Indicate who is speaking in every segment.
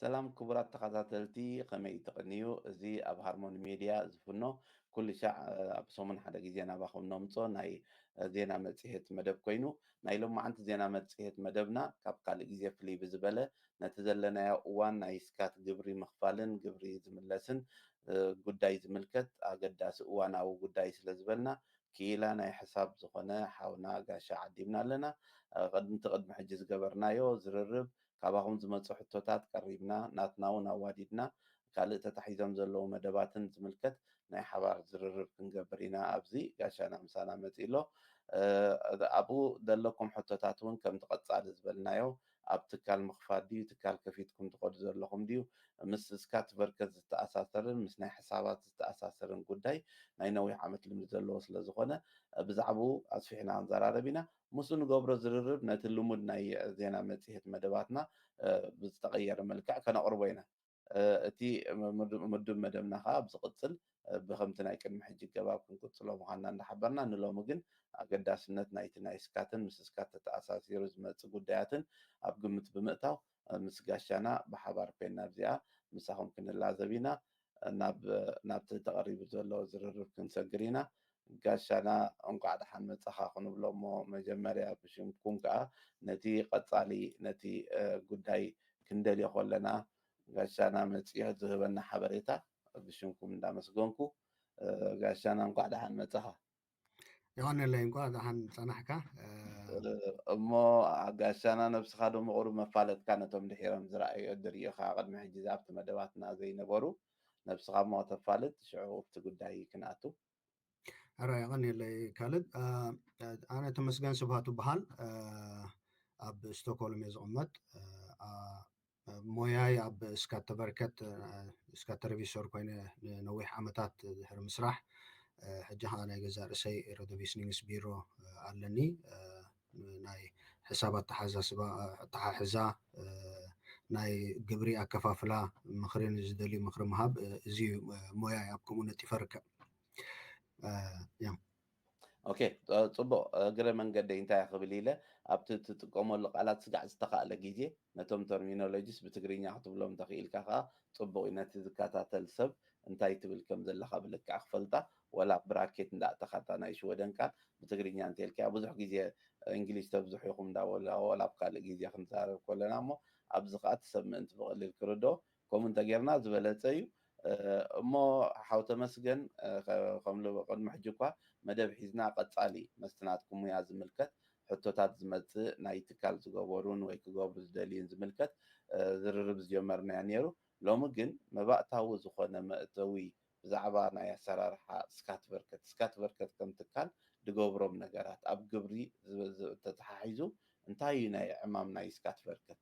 Speaker 1: ሰላም ክቡራት ተኸታተልቲ ከመይ ትቕንዩ እዚ ኣብ ሃርሞኒ ሚድያ ዝፍኖ ኩሉ ሻዕ ኣብ ሰሙን ሓደ ግዜ ናባኹም ነምፆ ናይ ዜና መጽሔት መደብ ኮይኑ ናይ ሎማዓንቲ ዜና መጽሔት መደብና ካብ ካልእ ግዜ ፍልይ ብዝበለ ነቲ ዘለናዮ እዋን ናይ ስካት ግብሪ ምኽፋልን ግብሪ ዝምለስን ጉዳይ ዝምልከት ኣገዳሲ እዋናዊ ጉዳይ ስለ ዝበልና ክኢላ ናይ ሕሳብ ዝኾነ ሓውና ጋሻ ዓዲምና ኣለና ቅድሚ ሕጂ ዝገበርናዮ ዝርርብ ካብኹም ዝመፁ ሕቶታት ቀሪብና ናትና እውን ኣዋዲድና ካልእ ተታሒዞም ዘለዉ መደባትን ዝምልከት ናይ ሓባር ዝርርብ ክንገብር ኢና ኣብዚ ጋሻና ምሳና መፂ ኣሎ ኣብኡ ዘለኩም ሕቶታት እውን ከም ትቐጻሊ ዝበልናዮ ኣብ ትካል ምኽፋል ድዩ ትካል ከፊትኩም ትኸዱ ዘለኹም ድዩ ምስ ስካት በርከት ዝተኣሳሰርን ምስ ናይ ሕሳባት ዝተኣሳሰርን ጉዳይ ናይ ነዊሕ ዓመት ልምዲ ዘለዎ ስለ ዝኾነ ብዛዕባኡ ኣስፊሕና ክንዘራረብ ኢና ምስኡ ንገብሮ ዝርርብ ነቲ ልሙድ ናይ ዜና መጽሔት መደባትና ብዝተቐየረ መልክዕ ከነቕርቦ ኢና እቲ ምድብ መደብና ከዓ ብዝቕፅል ብከምቲ ናይ ቅድሚ ሕጂ ገባብ ክንቅፅሎ ምዃንና እንዳሓበርና ንሎሚ ግን ኣገዳስነት ናይቲ ናይ ስካትን ምስ ስካት ተተኣሳሲሩ ዝመፅእ ጉዳያትን ኣብ ግምት ብምእታው ምስ ጋሻና ብሓባር ኮይንና እዚኣ ምሳኹም ክንላዘብ ኢና ናብቲ ተቐሪቡ ዘሎ ዝርርብ ክንሰግር ኢና ጋሻና እንቋዕ ደሓን መፀኻ ክንብሎ እሞ መጀመርያ ብሽምኩም ከዓ ነቲ ቀፃሊ ነቲ ጉዳይ ክንደልዮ ከለና ጋሻና መፅዮ ዝህበና ሓበሬታ ብሽምኩም እንዳመስገንኩ ጋሻና እንቋዕ ደሓን መፀኻ
Speaker 2: ይኾነለይ እንቋዕ ደሓን ፀናሕካ
Speaker 1: እሞ ጋሻና ነብስኻ ዶ ምቑሩብ መፋለጥካ ነቶም ድሒሮም ዝረኣዩ ድሪኢኻ ቅድሚ ሕጂ ኣብቲ መደባትና ዘይነበሩ ነብስኻ ሞ ተፋልጥ ሽዑ ኣብቲ ጉዳይ ክንኣቱ
Speaker 2: ኣራ ይቐኒለይ ካልእ ኣነ ተመስገን ስብሃቱ በሃል ኣብ ስቶክሆልም እየ ዝቕመጥ ሞያይ ኣብ ስካት ተበርከት ስካት ሬቪሶር ኮይነ ንነዊሕ ዓመታት ድሕሪ ምስራሕ ሕጂ ከዓ ናይ ገዛ ርእሰይ ሮዶቪስኒንግስ ቢሮ ኣለኒ ናይ ሕሳባት ኣተሓሕዛ ናይ ግብሪ ኣከፋፍላ ምኽሪ ዝደልዩ ምኽሪ ምሃብ እዚ ሞያይ ኣብ ኮሙኒቲ ይፈርከብ
Speaker 1: ኦኬ ፅቡቅ እግረ መንገዲ እንታይ ክብል ኢለ ኣብቲ ትጥቀመሉ ቃላት ስጋዕ ዝተኻእለ ግዜ ነቶም ተርሚኖሎጂስ ብትግርኛ ክትብሎም ተኽኢልካ ከዓ ፅቡቅ እዩ ነቲ ዝከታተል ሰብ እንታይ ትብል ከም ዘለካ ብልክዕ ክፈልጣ ወላ ብራኬት እንዳእተኻታ ናይ ሽወደን ቃል ብትግርኛ እንተልካ ብዙሕ ግዜ እንግሊዝ ተብዝሑ ኢኹም እንዳበሉ ወላ ኣብ ካልእ ግዜ ክንዛረብ ከለና እሞ ኣብዚ ከዓ ትሰብ ምእንቲ ብቐሊል ክርዶ ከምኡ እንተጌርና ዝበለፀ እዩ እሞ ሓው ተመስገን ከምሉ ቅድሚ ሕጂ እኳ መደብ ሒዝና ቀጻሊ መስትናትኩም ሙያ ዝምልከት ሕቶታት ዝመፅእ ናይ ትካል ዝገበሩን ወይ ክገብሩ ዝደልዩን ዝምልከት ዝርርብ ዝጀመርናያ ነይሩ ሎሚ ግን መባእታዊ ዝኾነ መእተዊ ብዛዕባ ናይ ኣሰራርሓ ስካት በርከት ከም ትካል ዝገብሮም ነገራት ኣብ ግብሪ ተተሓሒዙ እንታይ እዩ ናይ ዕማም ናይ ስካት በርከት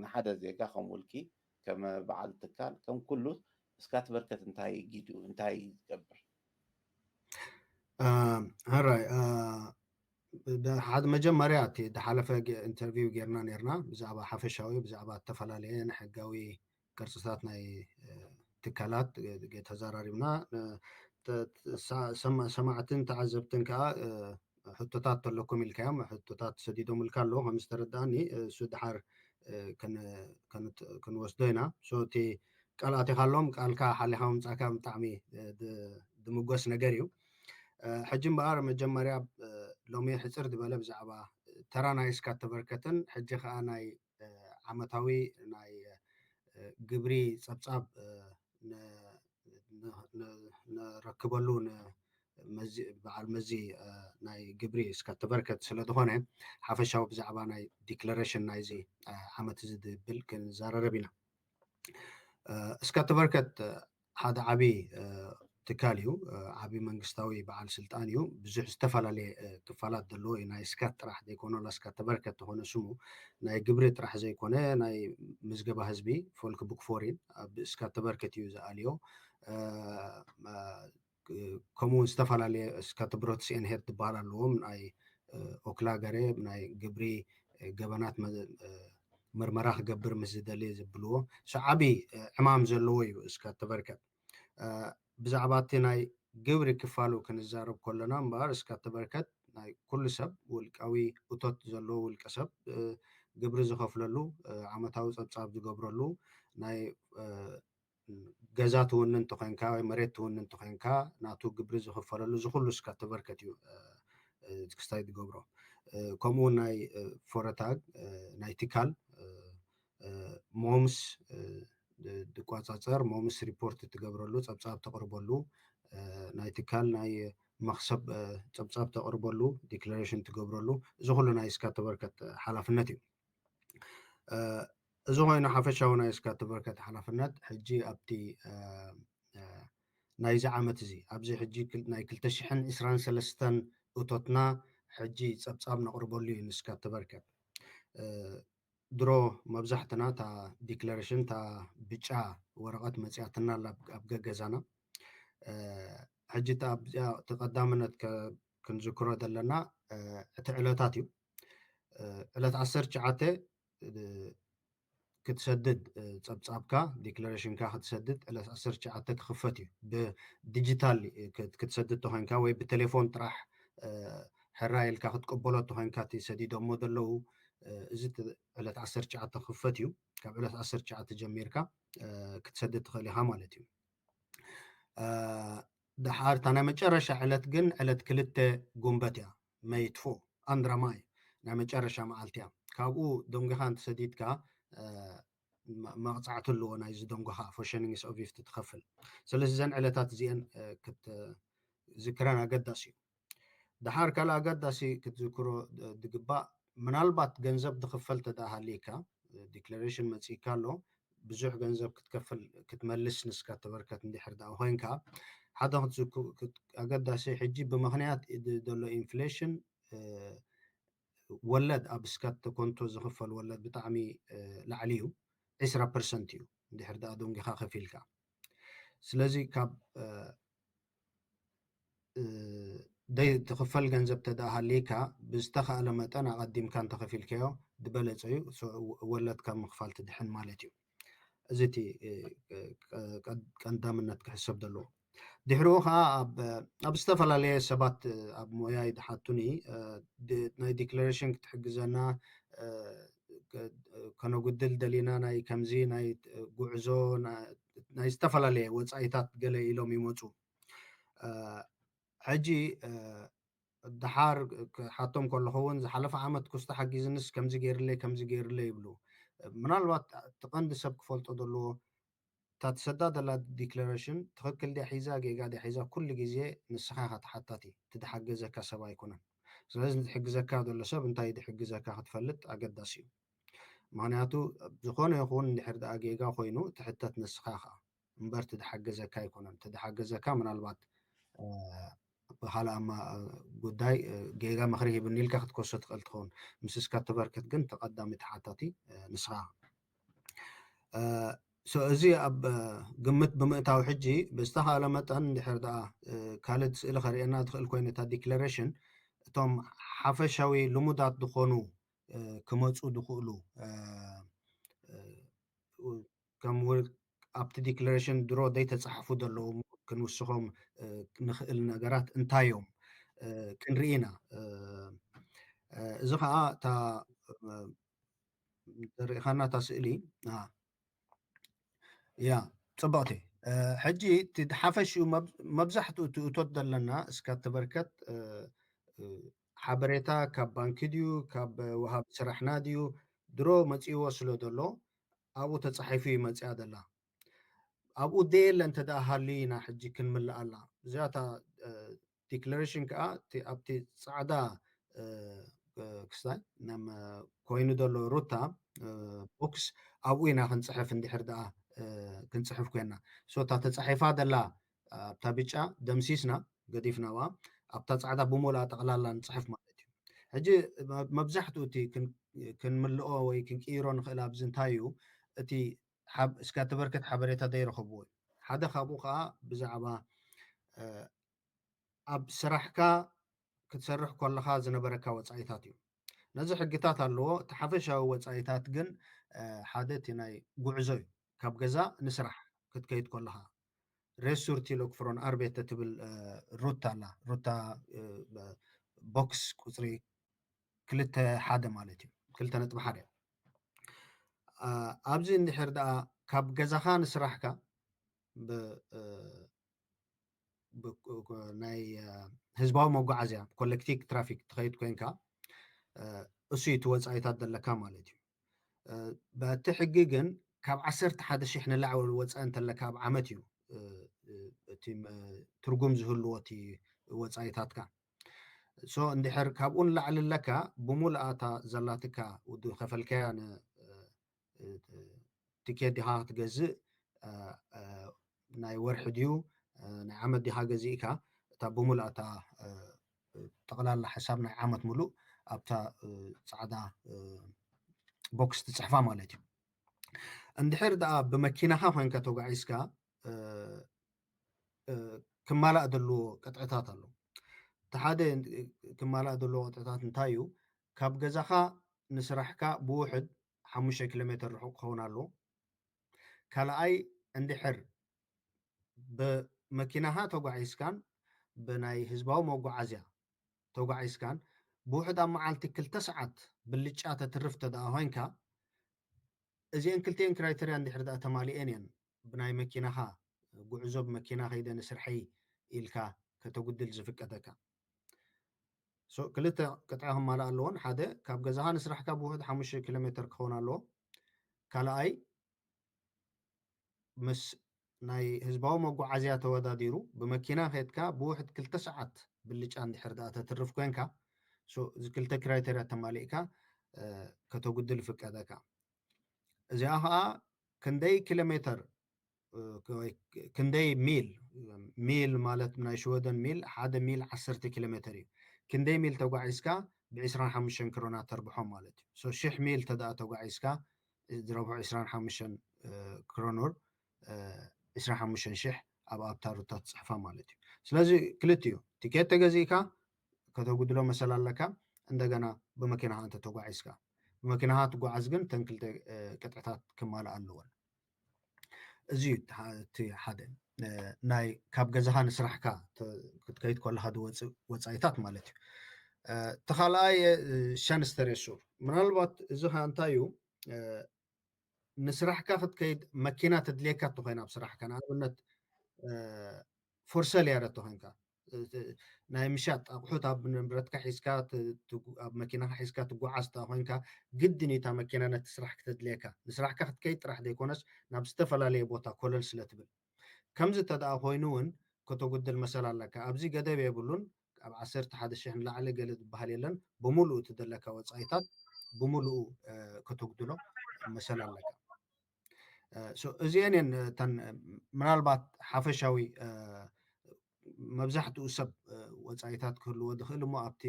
Speaker 1: ንሓደ ዜጋ ከም ውልቂ ከም በዓል ትካል ከም ኩሉ ስካት በርከት እንታይ ጊዱ እንታይ ዝገብር
Speaker 2: هراي هذا مجمريا تي دحلف انترفيو ጌርና ነርና ብዛዕባ ሓፈሻዊ ብዛዕባ ተፈላለየ ንሕጋዊ ቅርፅታት ናይ ትካላት ተዘራሪብና ሰማዕትን ተዓዘብትን ከዓ ሕቶታት ተለኩም ኢልካዮም ሕቶታት ሰዲዶም ኢልካ ኣለዎ ከም ዝተረዳእኒ እሱ ድሓር ክንወስዶ ኢና ሶቲ ቃል ኣቲኻሎም ቃልካ ሓሊኻ ምምፃእካ ብጣዕሚ ድምጎስ ነገር እዩ ሕጂ እምበኣር መጀመርያ ሎሚ ሕፅር ዝበለ ብዛዕባ ተራ ናይ ስካት ተበርከትን ሕጂ ከዓ ናይ ዓመታዊ ናይ ግብሪ ፀብፃብ ንረክበሉ በዓል መዚ ናይ ግብሪ ስካት ተበርከት ስለ ዝኾነ ሓፈሻዊ ብዛዕባ ናይ ዲክለሬሽን ናይዚ ዓመት እዚ ዝብል ክንዘራረብ ኢና ስካት ተበርከት ሓደ ዓብይ ትካል እዩ ዓብይ መንግስታዊ በዓል ስልጣን እዩ ብዙሕ ዝተፈላለየ ክፋላት ዘለዎ እዩ ናይ ስካት ጥራሕ ዘይኮነ ስካት ተበርከት ዝኾነ ስሙ ናይ ግብሪ ጥራሕ ዘይኮነ ናይ ምዝገባ ህዝቢ ፎልክ ቡክ ፎሪን ኣብ ስካት ተበርከት እዩ ዝኣልዮ ከምኡውን ዝተፈላለየ ስካት ብሮትሲኤን ሄድ ትበሃል ኣለዎም ናይ ኦክላገሬ ናይ ግብሪ ገበናት ምርመራ ክገብር ምስ ዝደልየ ዝብልዎ ዓብይ ዕማም ዘለዎ እዩ ስካት ተበርከት ብዛዕባ እቲ ናይ ግብሪ ክፋሉ ክንዛረብ ከለና እምበር ስካት ተበርከት ናይ ኩሉ ሰብ ውልቃዊ እቶት ዘለዎ ውልቀ ሰብ ግብሪ ዝኸፍለሉ ዓመታዊ ፀብፃብ ዝገብረሉ ናይ ገዛ ትውን እንተኮይንካ ወይ መሬት ትውን እንተኮይንካ ናቱ ግብሪ ዝኽፈለሉ ዝኩሉ እስካ ተበርከት እዩ ክስታይ ዝገብሮ ከምኡ ናይ ፎረታግ ናይ ትካል ሞምስ ድቋፃፀር ሞምስ ሪፖርት ትገብረሉ ፀብፃብ ተቕርበሉ ናይ ትካል ናይ መክሰብ ፀብፃብ ተቕርበሉ ዲክላሬሽን ትገብረሉ እዚ ኩሉ ናይ እስካ ተበርከት ሓላፍነት እዩ እዚ ኮይኑ ሓፈሻዊ ናይ እስካ ተበርከት ሓላፍነት ሕጂ ኣብቲ ናይዚ ዓመት እዚ ኣብዚ ሕጂ ናይ 2023 እቶትና ሕጂ ፀብፃብ ነቕርበሉ እዩ ንስካ ተበርከት ድሮ መብዛሕትና ታ ዲክላሬሽን ታ ብጫ ወረቐት መፅያትና ኣብ ገዛና ሕጂ ተቐዳምነት ክንዝክሮ ዘለና እቲ ዕለታት እዩ ዕለት 19 ክትሰድድ ፀብፃብካ ዲክላሬሽንካ ክትሰድድ ዕለት 19 ክኽፈት እዩ ብዲጂታል ክትሰድድ ተኮይንካ ወይ ብቴሌፎን ጥራሕ ሕራይ ኢልካ ክትቅበሎ ተኮይንካ ሰዲዶሞ ዘለዉ እዚ ዕለት 19 ክኽፈት እዩ ካብ ዕለት 19 ጀሚርካ ክትሰድድ ትኽእል ኢኻ ማለት እዩ ድሓር እታ ናይ መጨረሻ ዕለት ግን ዕለት 2 ጉንበት እያ መይትፎ ኣንድራማይ ናይ መጨረሻ መዓልቲ እያ ካብኡ ደንጊኻ እንተሰዲድካ መቕፃዕቲ ኣለዎ ናይዚ ደንጎኻ ፎርሸኒንግስ ኦፊፍቲ ትኸፍል ስለዚ ዘን ዕለታት እዚአን ክትዝክረን ኣገዳሲ እዩ ድሓር ካልእ ኣገዳሲ ክትዝክሮ ድግባእ ምናልባት ገንዘብ ዝኽፈል ተዳሃሊካ ዲክላሬሽን መፂካ ኣሎ ብዙሕ ገንዘብ ክትከፍል ክትመልስ ንስካ ተበርከት እንድሕር ዳ ኮይንካ ሓደ ኣገዳሲ ሕጂ ብምክንያት ዘሎ ኢንፍሌሽን ወለድ ኣብ እስካት ኮንቶ ዝኽፈል ወለድ ብጣዕሚ ላዕሊ እዩ 20% እዩ እንድሕር ዳ ደንጊኻ ከፊልካ ስለዚ ካብ ደይ ትኽፈል ገንዘብ ተዳሃሊካ ብዝተኽኣለ መጠን ኣቐዲምካ እንተኸፊልከዮ ዝበለፀ እዩ ወለድካ ምኽፋል ትድሕን ማለት እዩ እዚ እቲ ቀንዳምነት ክሕሰብ ዘለዎ ድሕሪኡ ከዓ ኣብ ዝተፈላለየ ሰባት ኣብ ሞያይ ድሓቱኒ ናይ ዲክላሬሽን ክትሕግዘና ከነጉድል ደሊና ናይ ከምዚ ናይ ጉዕዞ ናይ ዝተፈላለየ ወፃኢታት ገለ ኢሎም ይመፁ ሕጂ ድሓር ሓቶም ከለኹ እውን ዝሓለፈ ዓመት ኩስተ ሓጊዝንስ ከምዚ ገይርለይ ይብሉ ምናልባት ትቐንዲ ሰብ ክፈልጦ ዘለዎ እታ ትሰዳደላ ዲክላሬሽን ትኽክል ድያ ሒዛ ጌጋ ድያ ሒዛ ኩሉ ግዜ ንስኻ ኢኻ ተሓታቲ ትድሓገዘካ ሰብ ኣይኮነን ስለዚ ዝሕግዘካ ዘሎ ሰብ እንታይ ድሕግዘካ ክትፈልጥ ኣገዳሲ እዩ ምክንያቱ ዝኾነ ይኹን እንድሕር ዳ ጌጋ ኮይኑ ትሕተት ንስኻ ኢኻ እምበር ትድሓገዘካ ኣይኮነን ትድሓገዘካ ምናልባት ብካልእ ጉዳይ ጌጋ ምክሪ ሂብኒ ኢልካ ክትኮሶ ትኽእል ትኸውን ምስስካ ተበርከት ግን ተቐዳሚ ተሓታቲ ንስኻ እዚ ኣብ ግምት ብምእታዊ ሕጂ ብዝተኽኣለ መጠን እንድሕር ዳ ካልእ ስእሊ ከርእየና ትኽእል ኮይኑ እታ ዲክላሬሽን እቶም ሓፈሻዊ ልሙዳት ዝኾኑ ክመፁ ዝኽእሉ ከም ኣብቲ ዲክላሬሽን ድሮ ደይ ተፃሓፉ ዘለዉ ክንውስኾም ንኽእል ነገራት እንታይ እዮም ክንርኢና እዚ ከዓ እታ ዘርእኻና እታ ስእሊ ያ ፅቡቕቲ ሕጂ እቲ ሓፈሽኡ መብዛሕትኡ ትእቶት ዘለና እስካ ተበርከት ሓበሬታ ካብ ባንኪ ድዩ ካብ ወሃቢ ስራሕና ድዩ ድሮ መፂዎ ስለ ዘሎ ኣብኡ ተፃሒፉ መፅያ ዘላ ኣብኡ ደየለ እንተዳ ሃልዩና ሕጂ ክንምላእ ኣላ እዚኣታ ዲክላሬሽን ከዓ ኣብቲ ፃዕዳ ክስታይ ኮይኑ ዘሎ ሩታ ቦክስ ኣብኡ ኢና ክንፅሕፍ እንድሕር ዳ ክንፅሕፍ ኮይና እታ ተፃሒፋ ዘላ ኣብታ ብጫ ደምሲስና ገዲፍናዋ ኣብታ ፃዕዳ ብሞላ ጠቕላላ ንፅሕፍ ማለት እዩ ሕጂ መብዛሕትኡ እቲ ክንምልኦ ወይ ክንቅይሮ ንኽእል ኣብዚ እንታይ እዩ እቲ እስካ ተበርከት ሓበሬታ ዘይረኸብዎ እዩ ሓደ ካብኡ ከዓ ብዛዕባ ኣብ ስራሕካ ክትሰርሕ ከለካ ዝነበረካ ወፃኢታት እዩ ነዚ ሕግታት ኣለዎ እቲ ሓፈሻዊ ወፃኢታት ግን ሓደ እቲ ናይ ጉዕዞ እዩ ካብ ገዛ ንስራሕ ክትከይድ ከለካ ሬሱር ቲሎክ ፍሮን ኣርቤተ ትብል ሩታ ኣላ ሩታ ቦክስ ቁፅሪ 2.1 ማለት እዩ 2.1 ኣብዚ እንድሕር ደኣ ካብ ገዛኻ ንስራሕካ ናይ ህዝባዊ መጓዓዝያ ኮሌክቲቭ ትራፊክ ትኸይድ ኮንካ እሱ እቲ ወፃኢታት ዘለካ ማለት እዩ። በቲ ሕጊ ግን ካብ 11,000 ንላዕሊ ወፃኢ እንተለካ ኣብ ዓመት እዩ እቲ ትርጉም ዝህልዎ እቲ ወፃኢታትካ። እንድሕር ካብኡ ንላዕሊ ኣለካ ብሙሉእ እታ ዘላትካ ከፈልከያ ቲኬት ዲኻ ክትገዝእ ናይ ወርሒ ድዩ ናይ ዓመት ዲኻ ገዚእካ እታ ብሙሉእ እታ ጠቕላላ ሓሳብ ናይ ዓመት ሙሉእ ኣብታ ፃዕዳ ቦክስ ትፅሕፋ ማለት እዩ። እንድሕር ደኣ ብመኪናኻ ኮንካ ተጓዒዝካ ክማላእ ዘለዎ ቅጥዕታት ኣሎ። እቲ ሓደ ክማላእ ዘለዎ ቅጥዕታት እንታይ እዩ? ካብ ገዛኻ ንስራሕካ ብውሕድ 5 ኪሎ ሜትር ርሑቕ ክኸውን ኣለዎ። ካልኣይ እንድሕር ብመኪናኻ ተጓዒዝካን ብናይ ህዝባዊ መጓዓዝያ ተጓዒዝካን ብውሕድ ኣብ መዓልቲ 2 ሰዓት ብልጫ ተትርፍ ተደኣ ኮይንካ እዚአን ክልቲአን ክራይተርያ እንድሕር ደኣ ተማሊአን እየን ብናይ መኪናኻ ጉዕዞ ብመኪና ከይደ ንስርሐይ ኢልካ ከተጉድል ዝፍቀደካ። ክልተ ቅጥዒ ክማልእ ኣለዎን። ሓደ ካብ ገዛኻ ንስራሕካ ብውሕድ 5 ኪሎ ሜትር ክኸውን ኣለዎ። ካልኣይ ምስ ናይ ህዝባዊ መጓዓዝያ ተወዳዲሩ ብመኪና ከድካ ብውሕድ 2 ሰዓት ብልጫ እንድሕር ደኣ ተትርፍ ኮንካ እዚ ክልተ ክራይተርያ ተማሊእካ ከተጉድል ይፍቀደካ። እዚኣ ከዓ ክንደይ ኪሎ ሜትር ክንደይ ሚል ማለት ናይ ሽወደን ሚል ሓደ ሚል 10 ኪሎ ሜትር እዩ። ክንደይ ሚል ተጓዒዝካ ብ25 ክሮናት ተርብሖም ማለት እዩ። 1000 ሚል ተደኣ ተጓዒዝካ ዝረብሖ 25 ክሮኖር 25,000 ኣብ ኣብታሩታ ትፅሕፋ ማለት እዩ። ስለዚ ክልቲኡ ቲኬት ተገዚእካ ከተጉድሎ መሰል ኣለካ። እንደገና ብመኪናኻ እንተ ተጓዒዝካ ብመኪናኻ ትጓዓዝ ግን ተን ክልተ ቅጥዕታት ክማልእ ኣለዎን። እዚ እቲ ሓደ ናይ ካብ ገዛኻ ንስራሕካ ክትከይድ ከለካ ዝወፅእ ወፃኢታት ማለት እዩ። ተኻልኣይ ሻንስተሬሱር ምናልባት እዚ ኸ እንታይ እዩ? ንስራሕካ ክትከይድ መኪና ተድልየካ እትኮይና ኣብ ስራሕካ ንኣብነት ፎርሰል ያረ እትኮይንካ ናይ ምሻጥ ኣቑሑት ኣብ ንብረትካ ሒዝካ ኣብ መኪናካ ሒዝካ ትጓዓዝ ኮይንካ ግድን እታ መኪና ነቲ ስራሕ ክትድልየካ ንስራሕካ ክትከይድ ጥራሕ ዘይኮነስ ናብ ዝተፈላለየ ቦታ ኮለል ስለትብል ከምዚ ተደኣ ኮይኑ እውን ከተጉድል መሰል ኣለካ። ኣብዚ ገደብ የብሉን። ኣብ 11,000 ንላዕሊ ገለ ዝበሃል የለን። ብሙሉእ ትደለካ ወፃኢታት ብሙሉእ ከተጉድሎ መሰል ኣለካ። እዚአን ምናልባት ሓፈሻዊ መብዛሕትኡ ሰብ ወፃኢታት ክህልዎ ዝኽእል እሞ ኣብቲ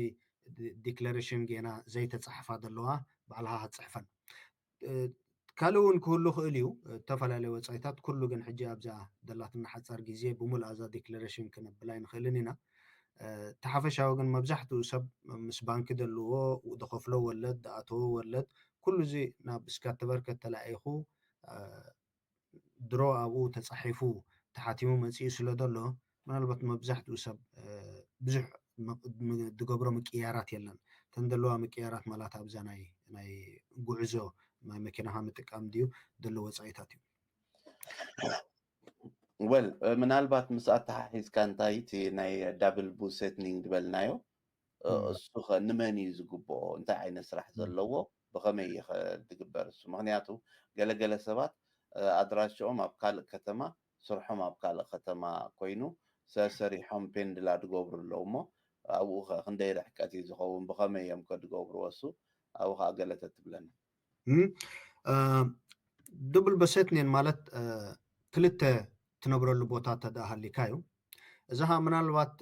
Speaker 2: ዲክለሬሽን ጌና ዘይተፃሕፋ ዘለዋ ባዕልኻ ክትፅሕፈን ካልእ እውን ክህሉ ክእል እዩ ዝተፈላለዩ ወፃኢታት ኩሉ ግን ሕጂ ኣብዛ ደላትና ሓፃር ግዜ ብሙሉእ እዛ ዲክለሬሽን ክነብላ ይንኽእልን ኢና። ተሓፈሻዊ ግን መብዛሕትኡ ሰብ ምስ ባንኪ ዘለዎ ዝኸፍሎ ወለድ ዝኣተዎ ወለድ ኩሉ እዚ ናብ እስካትበርከት ተላኢኹ ድሮ ኣብኡ ተፃሒፉ ተሓቲሙ መፂኡ ስለ ዘሎ ምናልባት መብዛሕትኡ ሰብ ብዙሕ ዝገብሮ ምቅያራት የለን። ተን ዘለዋ ምቅያራት ማለት ኣብዛ ናይ ጉዕዞ ናይ መኪናኻ ምጥቃም ድዩ ዘሎ ወፃኢታት እዩ።
Speaker 1: ወል ምናልባት ምስ ኣተሓሒዝካ እንታይ እቲ ናይ ዳብል ቡሴትኒንግ ዝበልናዮ እሱ ኸ ንመን እዩ ዝግብኦ? እንታይ ዓይነት ስራሕ ዘለዎ ብኸመይ ዝግበር እሱ? ምክንያቱ ገለገለ ሰባት ኣድራሽኦም ኣብ ካልእ ከተማ ስርሖም ኣብ ካልእ ከተማ ኮይኑ ሰሪሖም ፔንድላ ዝገብሩ ኣለዉ እሞ ኣብኡ ኸ ክንደይ ርሕቀት እዩ ዝኸውን? ብኸመይ እዮም ከድገብርዎ እሱ? ኣብኡ ከዓ ገለ ተትብለና።
Speaker 2: ድብል ቡሴትኒን ማለት ክልተ ትነብረሉ ቦታ ተዳሃሊካ እዩ። እዚ ከዓ ምናልባት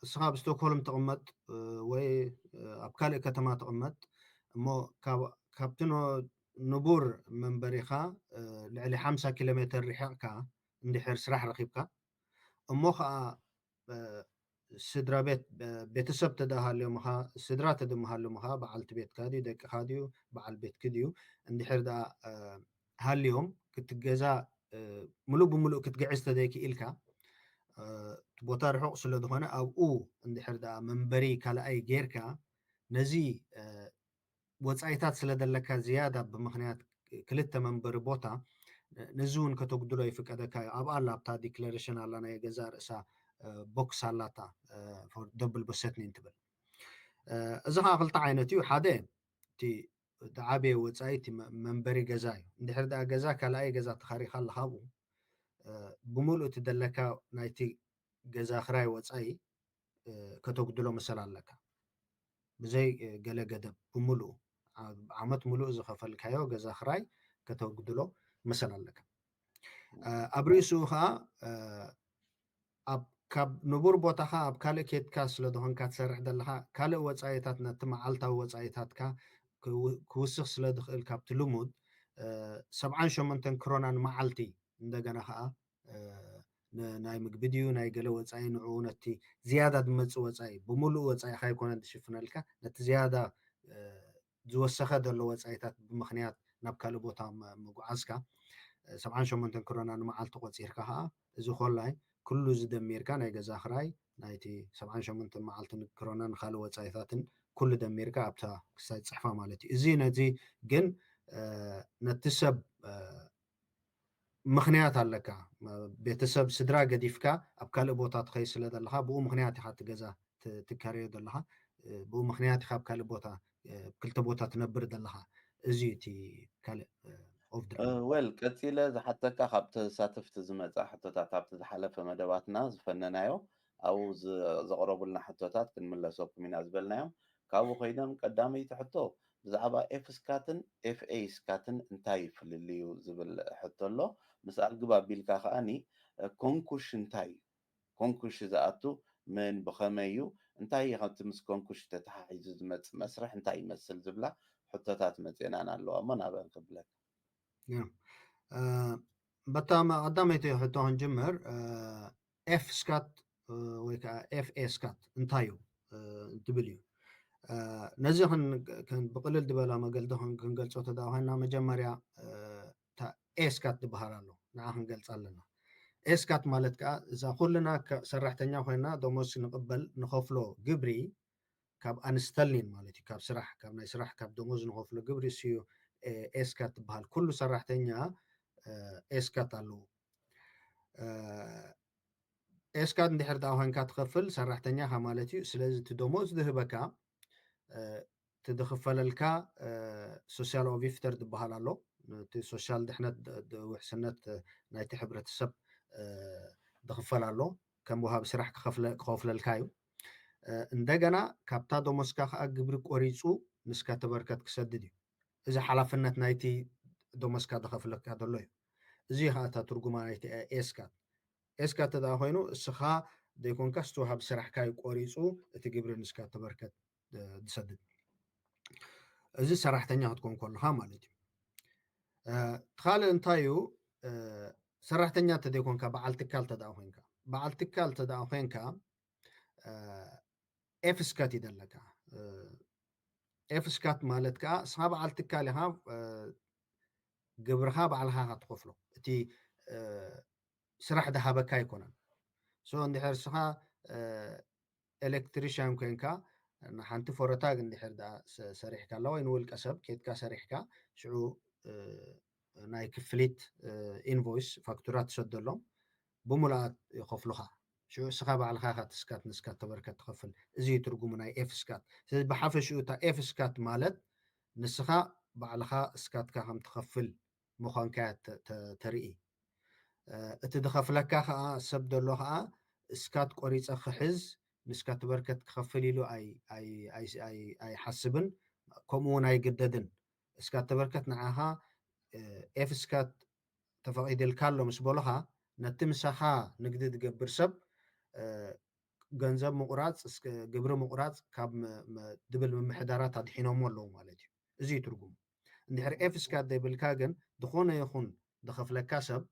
Speaker 2: እስኻ ኣብ ስቶክሆልም ትቕመጥ ወይ ኣብ ካልእ ከተማ ትቕመጥ እሞ ካብቲ ንቡር መንበሪኻ ልዕሊ 50 ኪሎ ሜትር ሪሕቕካ እንድሕር ስራሕ ረኺብካ እሞ ከዓ ስድራ ቤት ቤተሰብ ተዳሃልዮምኻ ስድራ ተድመሃልዮምኻ በዓልቲ ቤትካ ድዩ ደቅኻ ድዩ በዓል ቤትክ ድዩ እንድሕር ደኣ ሃልዮም ክትገዛ ሙሉእ ብሙሉእ ክትገዕዝ ተዘይክኢልካ ቦታ ርሑቕ ስለ ዝኾነ ኣብኡ እንድሕር ደኣ መንበሪ ካልኣይ ጌርካ ነዚ ወፃኢታት ስለ ዘለካ ዝያዳ ብምክንያት كلتا منبر بوتا نزون كتقدلو يفقدك ابقى لابتا ديكلاريشن على ناي جزار اسا بوكس علاتا فور دبل بسيتني انتبل اذا خلط عينتي حدا تي تعابي وصايتي منبري جزاي اندحر دا جزا كلاي جزا تخاري خل خابو بملؤ تدلكا نايتي جزا خراي وصاي كتقدلو مثلا لك بزي جل جدب بملؤ عمت ملؤ زخفل كايو جزا خراي كتقدلو مثلا لك أبريسوها أب كاب نبور بوتها أب كالي كيت كاس لدهن كاتسرح دلها كالي وصايتات نتمع علتا وصايتات كا كوسخ سلدخل كاب تلومود 78 كرونان معلتي እንደገና ከዓ ናይ ምግቢ ድዩ ናይ ገለ ወፃኢ ንዑ ነቲ ዝያዳ ድመፅ ወፃኢ ብምሉእ ወፃኢ ካይኮነን ትሽፍነልካ ነቲ ዝያዳ ዝወሰኸ ዘሎ ወፃኢታት ብምክንያት ናብ ካልእ ቦታ ምጉዓዝካ 78 كورونا نمعلت قصير كها إذا خلاي كل زدميركا ناي جزا خراي نايتي 78 معلت كورونا نخلو وصايتاتن كل دميركا أبتا كسايت صحفة مالتي إزي نتي جن نتسب مخنيات علىك بيتسب سدرا قديفكا أبكال بوتات خيس لدلها بو مخنيات حتى جزا تكاريو دلها بو مخنيات خاب كال بوتا كل تبوتا تنبر دلها إزي تي كال
Speaker 1: ويل قتيله زحتك خبت ساتفت زمص حتوታት ኣብቲ ዝሓለፈ መደባትና ዝፈነናዮ او زقربوا حتوታት ክንምለሰኩም ኢና ዝበልናዮ ካብኡ ኮይኖም ቀዳመይቲ ሕቶ ብዛዕባ ኤፍ ስካትን ኤፍ ኤ ስካትን እንታይ ይፍልልዩ ዝብል ሕቶ ኣሎ ምስ ኣልግባ ቢልካ ከዓኒ ኮንኩሽ እንታይ ኮንኩሽ ዝኣቱ ምን ብኸመይ እዩ እንታይ ከምቲ ምስ ኮንኩሽ ተተሓሒዙ ዝመፅእ መስርሕ እንታይ ይመስል ዝብላ ሕቶታት መፅናን ኣለዋ እሞ ናበን ክብለክ
Speaker 2: بتام قدامي حتى هنجمر اف سكات ويكا اف اي سكات انتايو دبليو نزهن كان بقلل دبلا ما قلدهن كان قلت صوت داوهنا مجمريا تا اي سكات دبهارالو ناهن قلت لنا اي سكات مالتك اذا كلنا سرحتنيا خوينا دوموس نقبل نخوفلو جبري كاب انستلين مالتي كاب سرح كاب ناي سرح كاب دوموز نخوفلو جبري سيو اي سكات بهال كل سرحتنيا اسكات አለው اسكات እንድሕር ዳውሃንካ ትኸፍል ሰራሕተኛ ማለት እዩ ስለዚ እቲ ደሞዝ ዝህበካ ትድኽፈለልካ ሶሻል ኦፊስተር ትበሃል ኣሎ እቲ ሶሻል ድሕነት ውሕስነት ናይቲ ሕብረተሰብ ድኽፈል ኣሎ ከም ወሃብ ስራሕ ክኸፍለልካ እዩ እንደገና ካብታ ደሞዝካ ከዓ ግብሪ ቆሪፁ ንስካ ተበርከት ክሰድድ እዩ እዚ ሓላፍነት ናይቲ ደሞዝካ ድኸፍለካ ዘሎ እዩ እዚ ሃታ ትርጉማ ናይቲ ኤስካት ኤስካት ተዳ ኮይኑ እስኻ ደይኮንካ ስተውሃብ ስራሕካ ይቆሪፁ እቲ ግብሪ ንስካ ተበርከት ድሰድድ እዚ ሰራሕተኛ ክትኮን ከለካ ማለት እዩ ካልእ እንታይ እዩ ሰራሕተኛ ተደይኮንካ በዓል ትካል ተዳ ኮንካ በዓል ትካል ተዳ ኮንካ ኤፍ ስካት ይደለካ ኤፍ ስካት ማለት ከዓ እስኻ በዓል ትካል ኢኻ ግብርኻ ባዕልኻ ክትከፍሎ እቲ ስራሕ ድሃበካ ኣይኮነን ሶ እንድሕር ስኻ ኤሌክትሪሽያን ኮንካ ንሓንቲ ፎረታግ እንድሕር ዳ ሰሪሕካ ኣላ ወይ ንውልቀ ሰብ ኬትካ ሰሪሕካ ሽዑ ናይ ክፍሊት ኢንቮይስ ፋክቱራ ትሰደሎም ብሙሉኣት ይኸፍሉኻ ሽዑ ስኻ ባዕልኻ ትስካት ንስካት ተበርከት ትኸፍል እዚ ትርጉሙ ናይ ኤፍ ስካት ስለዚ ብሓፈሽኡ እታ ኤፍ ስካት ማለት ንስኻ ባዕልኻ እስካትካ ከም ትኸፍል ምዃንካ ተርኢ እቲ ድኸፍለካ ከዓ ሰብ ደሎ ከዓ እስካት ቆሪፀ ክሕዝ ንስካ ትበርከት ክኸፍል ኢሉ ኣይሓስብን ከምኡ እውን ኣይግደድን እስካት ተበርከት ንዓኻ ኤፍ ስካት ተፈቒድልካ ኣሎ ምስ በሎኻ ነቲ ምሳኻ ንግዲ ትገብር ሰብ ገንዘብ ምቁራፅ ግብሪ ምቁራፅ ካብ ድብል ምምሕዳራት ኣድሒኖሞ ኣለዉ ማለት እዩ እዚ ትርጉሙ እንድሕር ኤፍ ስካት ዘይብልካ ግን ድኾነ ይኹን ድኸፍለካ ሰብ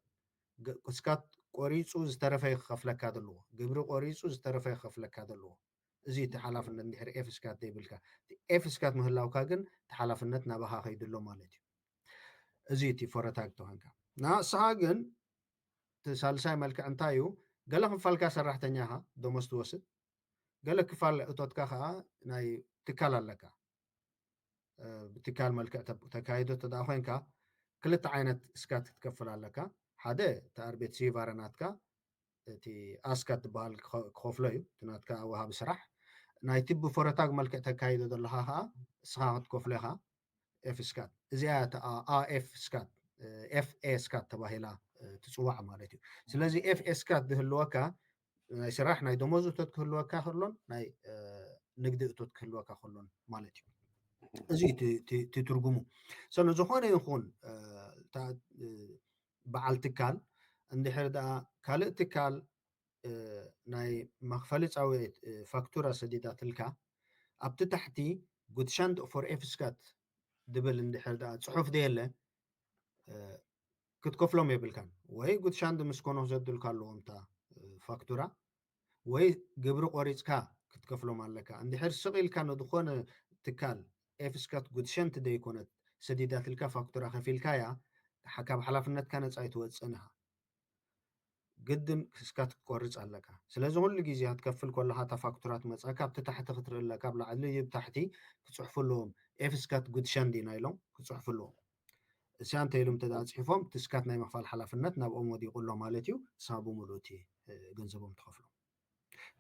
Speaker 2: እስካት ቆሪፁ ዝተረፈ ክኸፍለካ ዘለዎ ግብሪ ቆሪፁ ዝተረፈ ክኸፍለካ ዘለዎ እዚ እቲ ሓላፍነት እንድሕር ኤፍ ስካት ዘይብልካ ኤፍ ስካት ምህላውካ ግን እቲ ሓላፍነት ናባኻ ከይድሎ ማለት እዩ እዚ እቲ ፎረታግ ተኮንካ ንስኻ ግን እቲ ሳልሳይ መልክዕ እንታይ እዩ ገለ ክፋልካ ሰራሕተኛ ኢኻ ደሞዝ ትወስድ ገለ ክፋል እቶትካ ከዓ ናይ ትካል ኣለካ ብትካል መልክዕ ተካይዶ ተዳ ኮንካ ክልተ ዓይነት እስካት ክትከፍል ኣለካ ሓደ ተኣርቤት ሲቫረ ናትካ እቲ ኣስካት ትበሃል ክኸፍሎ እዩ እቲ ናትካ ወሃቢ ስራሕ ናይቲ ብፎረታግ መልክዕ ተካይዶ ዘለካ ከዓ እስኻ ክትከፍሎ ኢኻ ኤፍ ስካት እዚኣ ኤፍ ስካት ኤፍ ኤ ስካት ተባሂላ ትፅዋዕ ማለት እዩ ስለዚ ኤፍ ኤ ስካት ዝህልወካ ናይ ስራሕ ናይ ደሞዝ እቶት ክህልወካ ከሎን ናይ ንግዲ እቶት ክህልወካ ከሎን ማለት እዩ እዚ እቲ ትርጉሙ ሰለ ዝኾነ ይኹን በዓል ትካል እንድሕር ደኣ ካልእ ትካል ናይ መክፈሊ ፃውዒት ፋክቱራ ሰዲዳትልካ ኣብቲ ታሕቲ ጉድሻንድ ፎር ኤፍ ስካት ድብል እንድሕር ደኣ ፅሑፍ ደየለ ክትከፍሎም የብልካን ወይ ጉድሻንድ ምስኮኖ ዘድልካ ኣለዎም እታ ፋክቱራ ወይ ግብሪ ቆሪፅካ ክትከፍሎም ኣለካ እንድሕር ስቂልካ ንዝኾነ ትካል ኤፍ ስካት ጉድሸንት ደይኮነት ሰዲዳትልካ ፋክቱራ ከፊልካያ ካብ ሓላፍነትካ ነፃ ይትወፅን ኢኻ ግድን ክስካት ክትቆርፅ ኣለካ ስለዚ ኩሉ ግዜ ክትከፍል ከለካ እታ ፋክቱራ ትመፀካ ኣብቲ ታሕቲ ክትርኢ ኣለካ ኣብ ላዕሊ ብታሕቲ ክፅሕፉ ኣለዎም ኤፍ ስካት ጉድሸንድ ኢና ኢሎም ክፅሕፉ ኣለዎም እስያ እንተኢሎም ተፃፂፎም እቲ ስካት ናይ ምክፋል ሓላፍነት ናብኦም ወዲቁ ኣሎ ማለት እዩ ንስኻ ብምሉእ እቲ ገንዘቦም ትኸፍሎም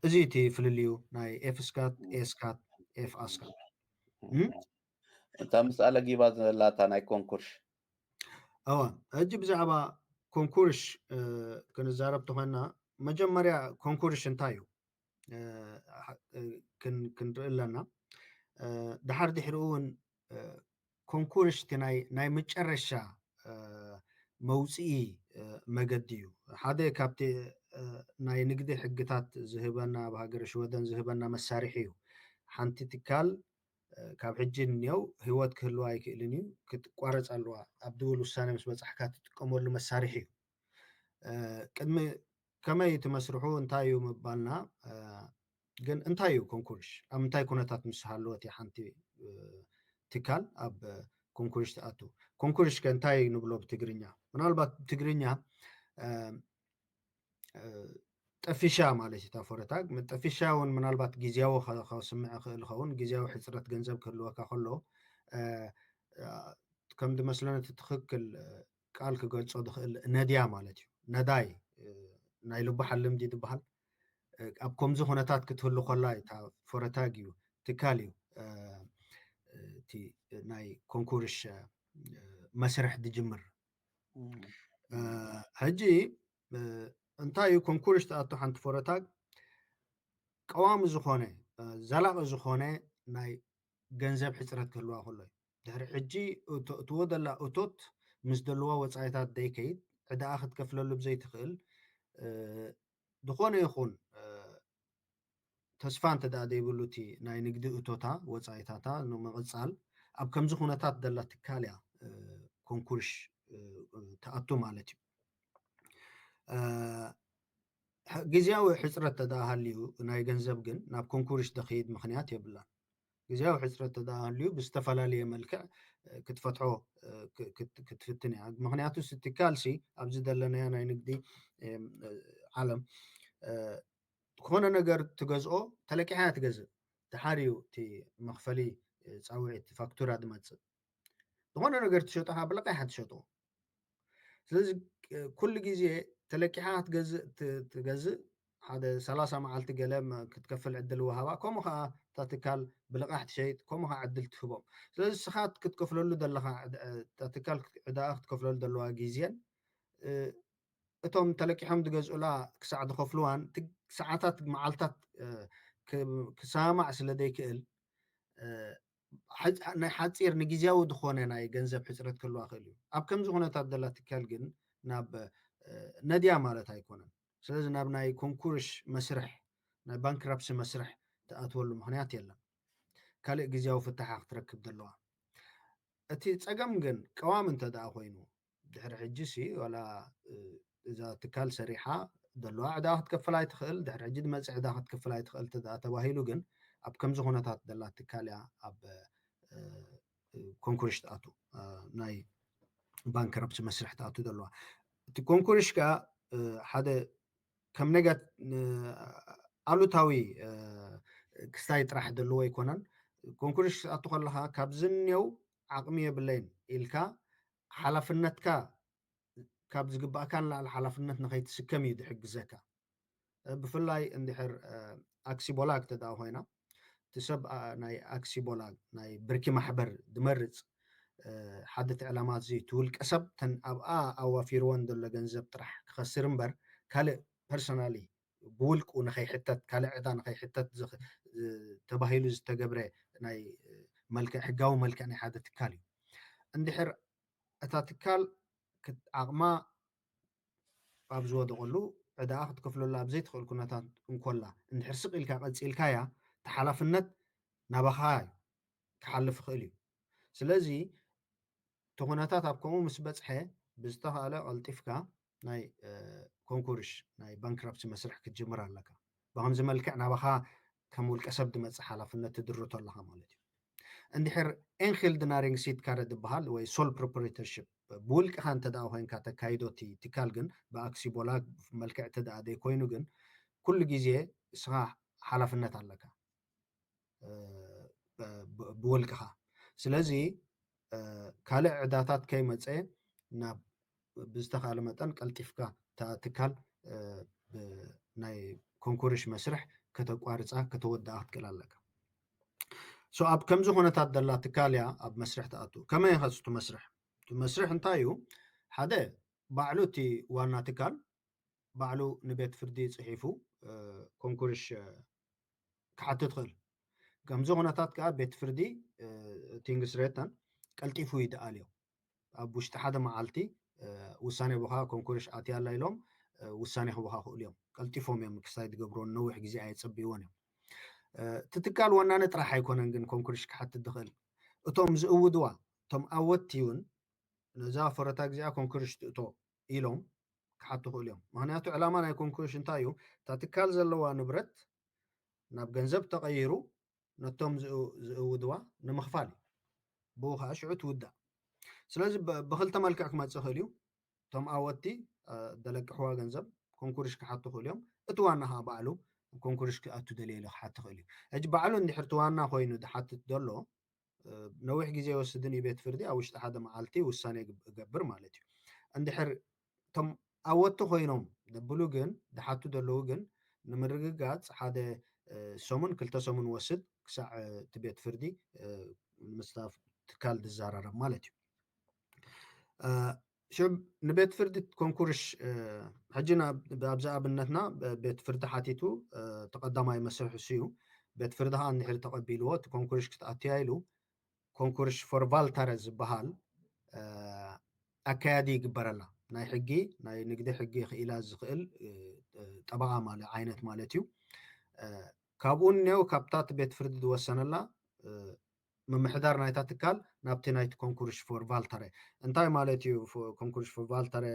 Speaker 2: እዚ እቲ ፍልልዩ ናይ ኤፍ ስካት ኤ ስካት ኤፍ ኣስካት
Speaker 1: እታ ምስኣለ ጊባ ዘላታ ናይ ኮንኩርሽ
Speaker 2: እዋ ሕጂ ብዛዕባ ኮንኩርሽ ክንዛረብ ተኮይና መጀመርያ ኮንኩርሽ እንታይ እዩ ክንርኢ ኣለና ድሓር ድሕሪኡ እውን ኮንኩርሽ እቲ ናይ መጨረሻ መውፅኢ መገዲ እዩ ሓደ ካብቲ ናይ ንግዲ ሕግታት ዝህበና ኣብ ሃገረ ሽወደን ዝህበና መሳርሒ እዩ ሓንቲ ትካል ካብ ሕጂ እኒአው ህይወት ክህልዋ ኣይክእልን እዩ ክትቋረፅ ኣለዋ ኣብ ድብል ውሳነ ምስ በፃሕካ ትጥቀመሉ መሳርሒ እዩ ቅድሚ ከመይ ትመስርሑ እንታይ እዩ ምባልና ግን እንታይ እዩ ኮንኩርሽ ኣብ ምንታይ ኩነታት ምስ ሃለወት እያ ሓንቲ ትካል ኣብ ኮንኩርሽ ትኣቱ ኮንኩርሽ ከእንታይ ንብሎ ብትግርኛ ምናልባት ብትግርኛ ጠፊሻ ማለት እዩ ታፈረታግ ጠፊሻ እውን ምናልባት ግዜያዊ ከስምዕ ክእል ይኸውን ግዜያዊ ሕፅረት ገንዘብ ክህልወካ ከሎ ከም ዝመስለኒ እቲ ትክክል ቃል ክገልፆ ዝኽእል ነድያ ማለት እዩ ነዳይ ናይ ልባሓል ልምዲ ትበሃል ኣብ ከምዚ ኩነታት ክትህሉ ከላ እታ ፈረታግ እዩ ትካል እዩ እቲ ናይ ኮንኩርሽ መስርሕ ድጅምር ሕጂ እንታይ እዩ ኮንኩርሽ ተኣቱ ሓንቲ ፈረታግ ቀዋሚ ዝኾነ ዘላቒ ዝኾነ ናይ ገንዘብ ሕፅረት ክህልዋ ከሎ እዩ ድሕሪ ሕጂ እትዎ ዘላ እቶት ምስ ደልዋ ወፃኢታት ደይከይድ ዕዳኣ ክትከፍለሉ ብዘይትኽእል ዝኾነ ይኹን ተስፋ እንተ ደኣ ዘይብሉ እቲ ናይ ንግዲ እቶታ ወፃኢታታ ንምቕፃል ኣብ ከምዚ ኩነታት ዘላ ትካል እያ ኮንኩርሽ ተኣቱ ማለት እዩ ግዜያዊ ሕፅረት ተዳሃልዩ ናይ ገንዘብ ግን ናብ ኮንኩርሽ ደኸይድ ምክንያት የብላን ግዜያዊ ሕፅረት ተዳሃልዩ ብዝተፈላለየ መልክዕ ክትፈትሖ ክትፍትን እያ ምክንያቱ ትካልሲ ኣብዚ ዘለናዮ ናይ ንግዲ ዓለም ዝኾነ ነገር ትገዝኦ ተለቂሓ ትገዝእ ድሓር እዩ እቲ መክፈሊ ፃውዒት ፋክቱራ ድመፅእ ዝኾነ ነገር ትሸጦ ከዓ ብለቃይሓ ትሸጦ ስለዚ ኩሉ ግዜ ተለቂሓ ትገዝእ ሓደ 30 መዓልቲ ገለ ክትከፍል ዕድል ወሃባ ከምኡ ከዓ እታ ትካል ብልቃሕ ትሸይጥ ከምኡ ከዓ ዕድል ትህቦም ስለዚ ስኻት ክትከፍለሉ ዘለካ እታ ትካል ዕዳኣ ክትከፍለሉ ዘለዋ ግዜን እቶም ተለቂሖም ዝገዝኡላ ክሳዕ ዝኸፍልዋን ሰዓታት መዓልታት ክሰማዕ ስለ ዘይክእል ናይ ሓፂር ንግዜያዊ ዝኾነ ናይ ገንዘብ ሕፅረት ክህልዋ ክእል እዩ ኣብ ከምዚ ኩነታት ዘላ ትካል ግን ናብ ነድያ ማለት ኣይኮነን ስለዚ ናብ ናይ ኮንኩርሽ መስርሕ ናይ ባንክራፕሲ መስርሕ ተኣትወሉ ምክንያት የለን ካልእ ግዜያዊ ፍታሓ ክትረክብ ዘለዋ እቲ ፀገም ግን ቀዋሚ እንተ ደኣ ኮይኑ ድሕሪ ሕጂ ሲ ዋላ እዛ ትካል ሰሪሓ ዘለዋ ዕዳ ክትከፍል ኣይትኽእል ድሕሪ ሕጂ ድመፅእ ዕዳ ክትከፍል ኣይትኽእል ተባሂሉ ግን ኣብ ከምዚ ኩነታት ዘላ ትካል እያ ኣብ ኮንኩርሽ ተኣቱ ናይ ባንክራፕሲ መስርሕ ተኣቱ ዘለዋ እቲ ኮንኩርሽ ከዓ ሓደ ከም ነጋት ኣሉታዊ ክስታይ ጥራሕ ዘለዎ ኣይኮነን ኮንኩርሽ ክትኣቱ ከለካ ካብ ዝንኤው ዓቕሚ የብለይን ኢልካ ሓላፍነትካ ካብ ዝግባእካን ላዕሊ ሓላፍነት ንኸይትስከም እዩ ዝሕግዘካ ብፍላይ እንድሕር ኣክሲቦላግ ተዳኣ ኮይና እቲ ሰብ ናይ ኣክሲቦላግ ናይ ብርኪ ማሕበር ዝመርፅ ሓደ እቲ ዕላማት እዚ እቲ ውልቀ ሰብ ተን ኣብኣ ኣዋፊርዎን ዘሎ ገንዘብ ጥራሕ ክኸስር እምበር ካልእ ፐርሶናሊ ብውልቁ ንኸይሕተት ካልእ ዕዳ ንኸይሕተት ተባሂሉ ዝተገብረ ናይ መልክዕ ሕጋዊ መልክዕ ናይ ሓደ ትካል እዩ እንድሕር እታ ትካል ዓቕማ ኣብ ዝወደቐሉ ዕዳኣ ክትከፍለሉ ኣብ ዘይትኽእል ኩነታት እንኮላ እንድሕር ስቕ ኢልካ ቀፂልካያ ተሓላፍነት ናባኻ እዩ ክሓልፍ ይኽእል እዩ ስለዚ እቲ ኩነታት ኣብ ከምኡ ምስ በፅሐ ብዝተኻእለ ቀልጢፍካ ናይ ኮንኩርሽ ናይ ባንክራፕሲ መስርሕ ክትጅምር ኣለካ ብከምዚ መልክዕ ናባኻ ከም ውልቀ ሰብ ድመፅእ ሓላፍነት ትድርቶ ኣለካ ማለት እዩ እንድሕር ኤንኪልድናሪንግ ሲት ካረ ዝበሃል ወይ ሶል ፕሮፕሬተርሽፕ ብውልቅኻ እንተደኣ ኮይንካ ተካይዶ እቲ ትካል ግን ብኣክሲቦላ መልክዕ ተደኣ ዘይኮይኑ ግን ኩሉ ግዜ እስኻ ሓላፍነት ኣለካ ብውልቅኻ ስለዚ ካልእ ዕዳታት ከይመፀ ናብ ብዝተኻእለ መጠን ቀልጢፍካ ትካል ናይ ኮንኩርሽ መስርሕ ከተቋርፃ ከተወዳኣ ክትክእል ኣለካ ኣብ ከምዚ ኩነታት ዘላ ትካል እያ ኣብ መስርሕ ተኣቱ ከመይ ይኸፅ እቲ መስርሕ እቲ መስርሕ እንታይ እዩ ሓደ ባዕሉ እቲ ዋና ትካል ባዕሉ ንቤት ፍርዲ ፅሒፉ ኮንኩርሽ ክሓትት ክእል ከምዚ ኩነታት ከዓ ቤት ፍርዲ ቲንግስሬተን ቀልጢፉ ይደኣልዮ ኣብ ውሽጢ ሓደ መዓልቲ ውሳኔ ቦኻ ኮንኩርሽ ኣትያላ ኢሎም ውሳኔ ክቦካ ክእሉ እዮም ቀልጢፎም እዮም ክሳይ ዝገብሮ ነዊሕ ግዜ ኣይፀቢእዎን እዮም እቲ ትካል ወናነ ጥራሕ ኣይኮነን ግን ኮንኩርሽ ክሓትት ዝኽእል እቶም ዝእውድዋ እቶም ኣወቲ እውን ነዛ ፈረታ ግዜኣ ኮንኩርሽ ትእቶ ኢሎም ክሓቱ ክእሉ እዮም ምክንያቱ ዕላማ ናይ ኮንኩርሽ እንታይ እዩ እታ ትካል ዘለዋ ንብረት ናብ ገንዘብ ተቐይሩ ነቶም ዝእውድዋ ንምኽፋል እዩ ብኡ ከዓ ሽዑ ትውዳእ ስለዚ ብክልተ መልክዕ ክመፅእ ክእል እዩ እቶም ኣወቲ ደለቅሕዋ ገንዘብ ኮንኩርሽ ክሓቱ ክእሉ እዮም እቲ ዋና ከዓ ባዕሉ ኮንኩርሽ ክኣቱ ደልየሉ ክሓቲ ክእል እዩ ሕጂ ባዕሉ እንድሕር እቲ ዋና ኮይኑ ዝሓትት ዘሎ ነዊሕ ግዜ ይወስድን እዩ ቤት ፍርዲ ኣብ ውሽጢ ሓደ መዓልቲ ውሳኔ ይገብር ማለት እዩ እንድሕር እቶም ኣወቲ ኮይኖም ዘብሉ ግን ዝሓቱ ዘለዉ ግን ንምርግጋፅ ሓደ ሰሙን ክልተ ሰሙን ወስድ ክሳዕ እቲ ቤት ፍርዲ ምስታፍ ትካል ዝዘራረብ ማለት እዩ ሽብ ንቤት ፍርዲ ኮንኩርሽ ሕጂ ኣብዛ ኣብነትና ቤት ፍርዲ ሓቲቱ ተቐዳማይ መስርሕ እሱ እዩ ቤት ፍርዲ ከዓ እንድሕር ተቐቢልዎ እቲ ኮንኩርሽ ክትኣትያ ኢሉ ኮንኩርሽ ፎር ቫልታረ ዝበሃል ኣካያዲ ይግበረላ ናይ ሕጊ ናይ ንግዲ ሕጊ ክኢላ ዝኽእል ጠበቓ ዓይነት ማለት እዩ ካብኡ እኒአው ካብታ ቤት ፍርዲ ዝወሰነላ ምምሕዳር ናይታ ትካል ናብቲ ናይቲ ኮንኩርሽ ፎር ቫልታረ እንታይ ማለት እዩ ኮንኩርሽ ፎር ቫልታረ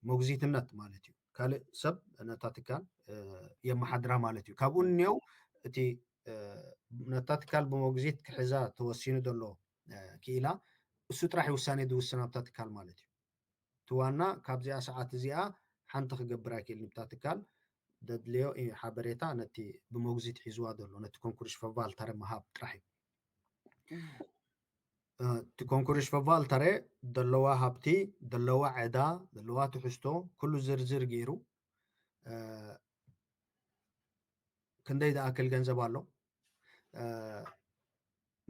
Speaker 2: ሞግዚትነት ማለት እዩ ካልእ ሰብ ነታ ትካል የመሓድራ ማለት እዩ ካብኡ እኒአው እቲ ነታ ትካል ብሞግዚት ክሕዛ ተወሲኑ ዘሎ ክኢላ እሱ ጥራሕ ውሳኔ ዝውስን ኣብታ ትካል ማለት እዩ እቲ ዋና ካብዚኣ ሰዓት እዚኣ ሓንቲ ክገብር ኣይክእል ንብታ ትካል ደድልዮ ሓበሬታ ነቲ ብሞግዚት ሒዝዋ ዘሎ ነቲ ኮንኩርሽ ፎር ቫልታረ ምሃብ ጥራሕ እዩ እቲ ኮንኩርሽ ፎር ቫልታረ ዘለዋ ሃብቲ ዘለዋ ዕዳ ዘለዋ ትሕዝቶ ኩሉ ዝርዝር ገይሩ ክንደይ ዝኣክል ገንዘብ ኣሎ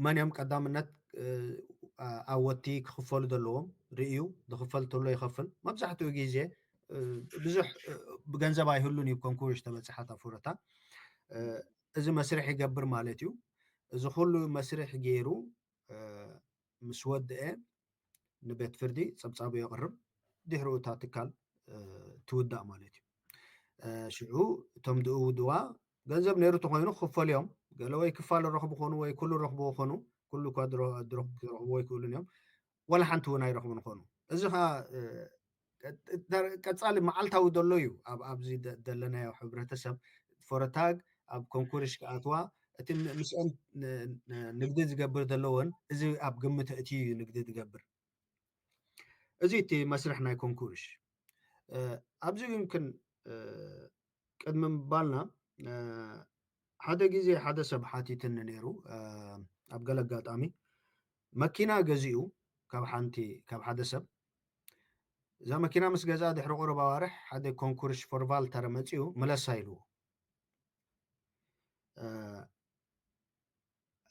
Speaker 2: መን እዮም ቀዳምነት ኣወቲ ክኽፈሉ ዘለዎም ርእዩ ዝኽፈል ተሎ ይኸፍል መብዛሕትኡ ግዜ ብዙሕ ብገንዘብ ኣይህሉን እዩ ኮንኩርሽ ተበፅሓታ ፍረታ እዚ መስርሕ ይገብር ማለት እዩ እዚ ኩሉ መስርሕ ገይሩ ምስ ወድአ ንቤት ፍርዲ ፀብፃቡ የቕርብ ድሕሪኡ እታ ትካል ትውዳእ ማለት እዩ ሽዑ እቶም ዝእውድዋ ገንዘብ ነይሩ ተኮይኑ ክኽፈሉ እዮም ገለ ወይ ክፋል ረኽቡ ኮኑ ወይ ኩሉ ረኽቡ ኮኑ ኩሉ እኳ ዝረኽብዎ ይክእሉን እዮም ወላ ሓንቲ እውን ኣይረኽቡን ኮኑ እዚ ከዓ ቀፃሊ መዓልታዊ ዘሎ እዩ ኣብዚ ዘለናዮ ሕብረተሰብ ፎረታግ ኣብ ኮንኩርሽ ክኣትዋ እቲ ምስኦም ንግዲ ዝገብር ዘለዎን እዚ ኣብ ግምት እቲ እዩ ንግዲ ዝገብር እዚ እቲ መስርሕ ናይ ኮንኩርሽ ኣብዚ ግን ቅድሚ ምባልና ሓደ ግዜ ሓደ ሰብ ሓቲትኒ ነይሩ ኣብ ገለ ኣጋጣሚ መኪና ገዚኡ ካብ ሓደ ሰብ እዛ መኪና ምስ ገዛ ድሕሪ ቁሩብ ኣዋርሕ ሓደ ኮንኩርሽ ፎርቫል ተረ መፂኡ መለሳ ኢልዎ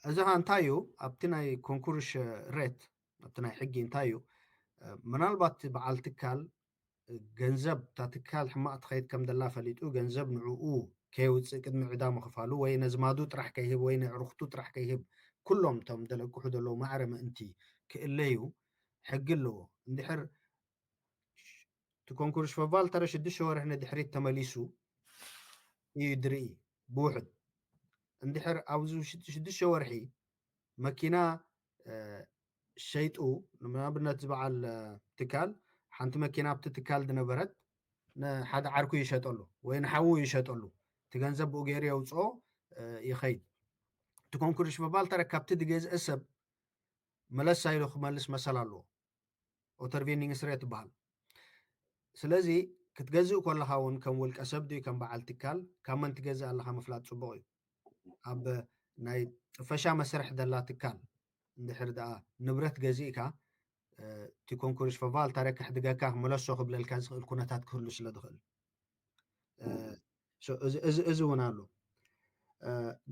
Speaker 2: እዚ ኸ እንታይ እዩ ኣብቲ ናይ ኮንኩርሽ ሬት ኣብቲ ናይ ሕጊ እንታይ እዩ ምናልባት በዓል ትካል ገንዘብ እታ ትካል ሕማቕ ትኸይድ ከም ዘላ ፈሊጡ ገንዘብ ንዕኡ ከይውፅእ ቅድሚ ዕዳ ምኽፋሉ ወይ ነዝማዱ ጥራሕ ከይህብ ወይ ንዕሩኽቱ ጥራሕ ከይህብ ኩሎም እቶም ደለቅሑ ዘለዉ ማዕረ ምእንቲ ክእለዩ ሕጊ ኣለዎ እንድሕር እቲ ኮንኩርሽ ፎርቫል ተረ 6 ወርሒ ንድሕሪት ተመሊሱ እዩ ድርኢ ብውሕድ እንድሕር ኣብዚ 6 ወርሒ መኪና ሸይጡ ንኣብነት ዝበዓል ትካል ሓንቲ መኪና ኣብቲ ትካል ዝነበረት ንሓደ ዓርኩ ይሸጠሉ ወይ ንሓዉ ይሸጠሉ እቲ ገንዘብ ብኡ ገይሩ የውፅኦ ይኸይድ እቲ ኮንኩርሽ ፎርቫል ተረ ካብቲ ዝገዝአ ሰብ መለሳ ኢሉ ክመልስ መሰል ኣለዎ ኦተርቪኒንግ ስሬት ይበሃል ስለዚ ክትገዝእ ከለኻ እውን ከም ውልቀ ሰብ ድዩ ከም በዓል ትካል ካብ መን ትገዝእ ኣለኻ ምፍላጥ ፅቡቅ እዩ ኣብ ናይ ጥፈሻ መስርሕ ዘላ ትካል እንድሕር ደኣ ንብረት ገዚእካ እቲ ኮንኩርሽ ፎርቫል ተረ ክሕድገካ መለሶ ክብለልካ ዝኽእል ኩነታት ክህሉ ስለ ዝኽእል እዚ እውን ኣሎ